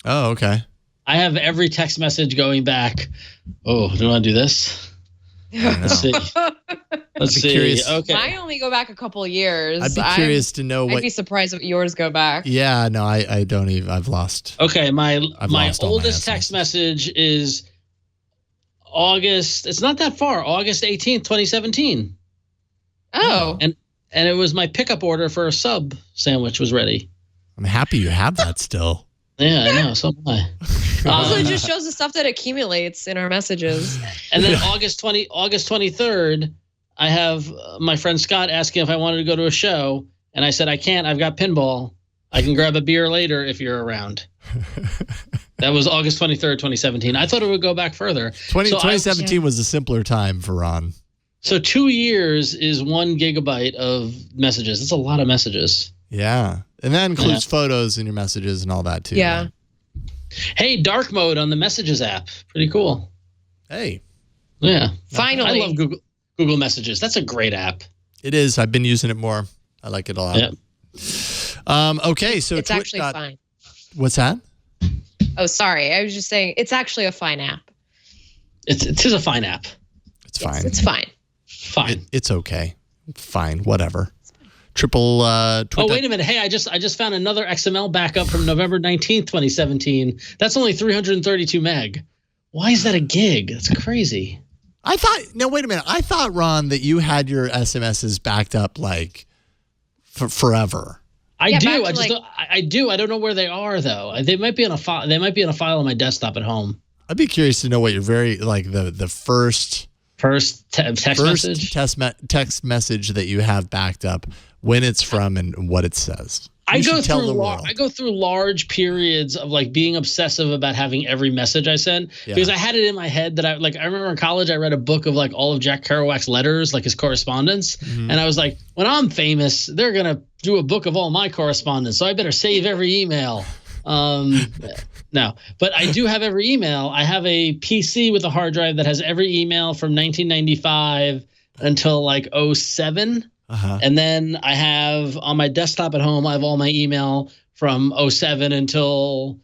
Oh, okay. I have every text message going back. Oh, do you want to do this? Let's see. Let's see. Curious. Okay. I only go back a couple of years. I'd be curious to know I'd be surprised if yours go back. Yeah, no, I don't even. I've lost. Okay, my lost oldest text message is August. It's not that far. August 18th, 2017. Oh. And it was my pickup order for a sub sandwich was ready. I'm happy you have that still. Yeah, I know. So am I. Also, it just shows the stuff that accumulates in our messages. And then August 23rd, I have my friend Scott asking if I wanted to go to a show. And I said, I can't. I've got pinball. I can grab a beer later if you're around. That was August 23rd, 2017. I thought it would go back further. 2017 was a simpler time for Ron. So 2 years is 1 gigabyte of messages. That's a lot of messages. Yeah. And that includes photos in your messages and all that too. Yeah. Hey, dark mode on the messages app. Pretty cool. Hey. Yeah. Finally. I love Google Messages. That's a great app. It is. I've been using it more. I like it a lot. Yep. Okay, so it's actually fine. What's that? Oh, sorry. I was just saying it's actually a fine app. It is a fine app. It's fine. It's fine. Fine. It's okay. Fine. Whatever. Triple. Oh, wait a minute. Hey, I just found another XML backup from November 19th, 2017. That's only 332 meg. Why is that a gig? That's crazy. I thought. No, wait a minute. I thought, Ron, that you had your SMSs backed up like for forever. I do. I do. I don't know where they are though. They might be on a file. They might be on a file on my desktop at home. I'd be curious to know what your the first text message that you have backed up, when it's from, and what it says. I go through large periods of like being obsessive about having every message I send because I had it in my head that I remember in college I read a book of like all of Jack Kerouac's letters, like his correspondence, and I was like, when I'm famous, they're gonna do a book of all my correspondence, so I better save every email. No, but I do have every email. I have a PC with a hard drive that has every email from 1995 until like 07. And then I have on my desktop at home, I have all my email from 07 until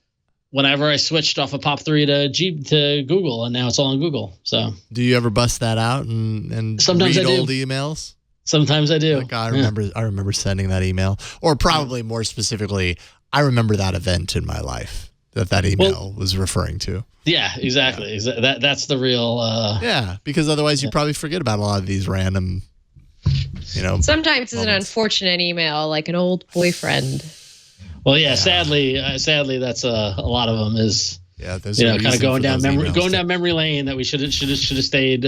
whenever I switched off of POP3 to Google, and now it's all on Google. So, do you ever bust that out and sometimes read I do. old emails? Sometimes I do. Like, I remember sending that email, or probably more specifically, I remember that event in my life that email was referring to. Yeah, exactly. Yeah. That's the real. Because otherwise you probably forget about a lot of these random. Sometimes it's an unfortunate email, like an old boyfriend. Well, sadly, that's a lot of them is. Yeah, those kind of going down memory lane that we should have stayed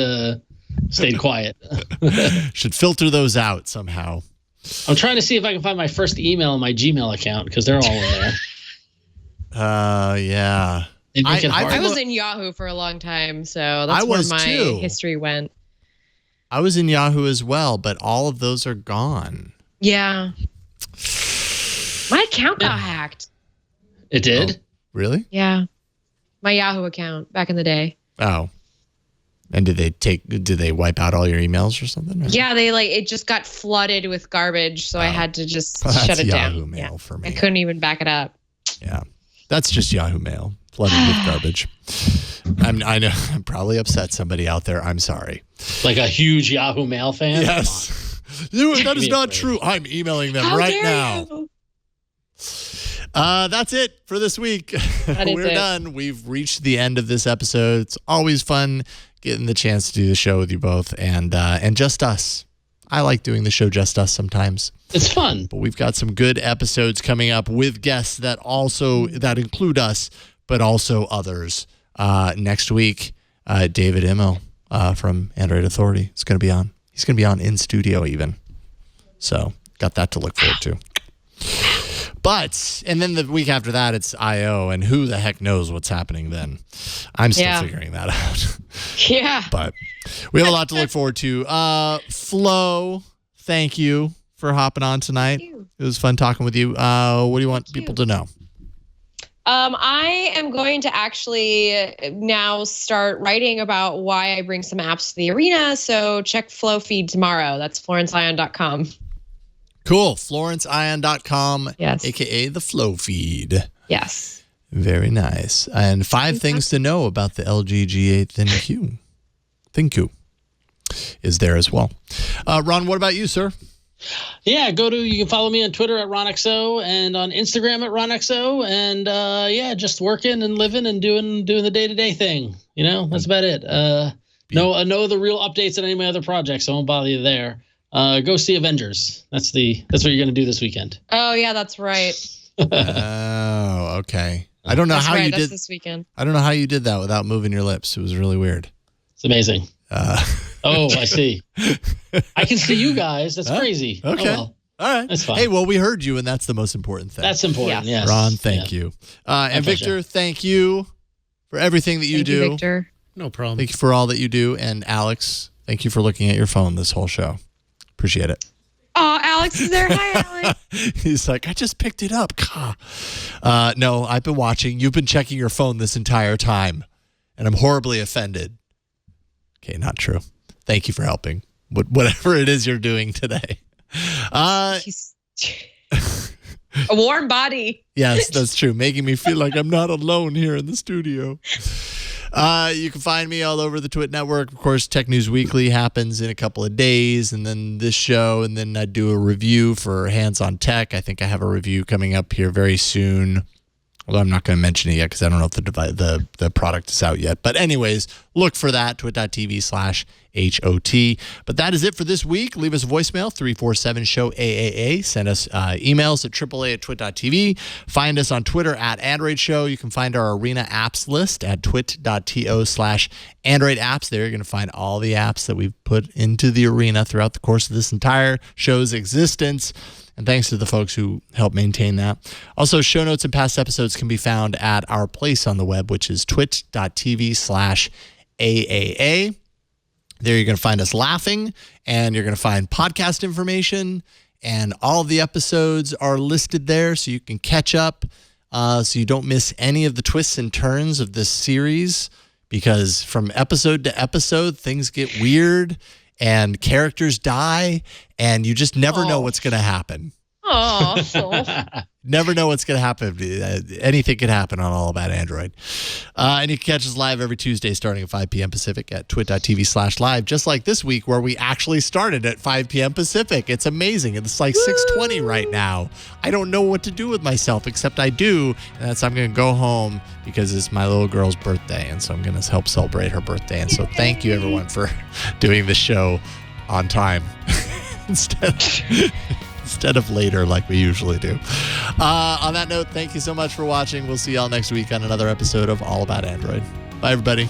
quiet. Should filter those out somehow. I'm trying to see if I can find my first email in my Gmail account because they're all in there. Yeah. I was in Yahoo for a long time, so that's where my history went. I was in Yahoo as well, but all of those are gone. Yeah. My account got hacked. It did? Oh, really? Yeah. My Yahoo account back in the day. Oh. And did they wipe out all your emails or something? Or? Yeah, it just got flooded with garbage, so I had to just shut it down. Yahoo Mail for me. I couldn't even back it up. Yeah. That's just Yahoo Mail, flooded with garbage. I know I'm probably upset somebody out there. I'm sorry. Like a huge Yahoo Mail fan? Yes. That is not true. I'm emailing them right now. That's it for this week. We're done. We've reached the end of this episode. It's always fun getting the chance to do the show with you both and just us. I like doing the show just us sometimes. It's fun. But we've got some good episodes coming up with guests that include us, but also others. Next week, David Immo from Android Authority is going to be on. He's going to be on in studio even. So got that to look forward to. And then the week after that, it's I.O., and who the heck knows what's happening then. I'm still figuring that out. Yeah. But we have a lot to look forward to. Flo, thank you for hopping on tonight. It was fun talking with you. What do you want people to know? I am going to actually now start writing about why I bring some apps to the arena. So check Flow feed tomorrow. That's FlorenceIon.com. Cool. FlorenceIon.com, yes. a.k.a. the Flow feed. Yes. Very nice. And 5 things to know about the LG G8 ThinQ is there as well. Ron, what about you, sir? Yeah, you can follow me on Twitter at RonXO and on Instagram at RonXO. And just working and living and doing the day-to-day thing. That's about it. No other real updates on any of my other projects. So I won't bother you there. Go see Avengers. That's what you're going to do this weekend. Oh, yeah, that's right. Oh, okay. I don't know how you did this weekend. I don't know how you did that without moving your lips. It was really weird. It's amazing. Oh, I see. I can see you guys. That's crazy. Okay. Oh, well. All right. That's fine. Hey, well, we heard you, and that's the most important thing. That's important, yes. Ron, thank you. And Victor, thank you for everything that you do. Thank you, Victor. No problem. Thank you for all that you do. And Alex, thank you for looking at your phone this whole show. Appreciate it. Oh, Alex is there. Hi, Alex. He's like, I just picked it up. No, I've been watching. You've been checking your phone this entire time, and I'm horribly offended Okay, not true. Thank you for helping. Whatever it is you're doing today. He's a warm body. Yes, that's true. Making me feel like I'm not alone here in the studio. You can find me all over the Twit network. Of course, Tech News Weekly happens in a couple of days, and then this show, and then I do a review for Hands on Tech. I think I have a review coming up here very soon. Although I'm not going to mention it yet because I don't know if the product is out yet. But anyways, look for that, twit.tv/HOT. But that is it for this week. Leave us a voicemail, 347-SHOW-AAA. Send us emails at AAA@twit.tv. Find us on Twitter at Android Show. You can find our Arena apps list at twit.to/Android apps. There you're going to find all the apps that we've put into the Arena throughout the course of this entire show's existence. And thanks to the folks who help maintain that. Also, show notes and past episodes can be found at our place on the web, which is twit.tv/AAA. There you're going to find us laughing, and you're going to find podcast information, and all of the episodes are listed there so you can catch up, so you don't miss any of the twists and turns of this series, because from episode to episode, things get weird. And characters die, and you just never know what's going to happen. Never know what's going to happen. Anything can happen on All About Android. And you can catch us live every Tuesday starting at 5 p.m. Pacific at twit.tv/live, just like this week where we actually started at 5 p.m. Pacific. It's amazing. It's like 6:20 right now. I don't know what to do with myself, except I do. And that's I'm going to go home because it's my little girl's birthday. And so I'm going to help celebrate her birthday. And so thank you, everyone, for doing the show on time instead of later like we usually do. On that note, thank you so much for watching. We'll see y'all next week on another episode of All About Android. Bye, everybody.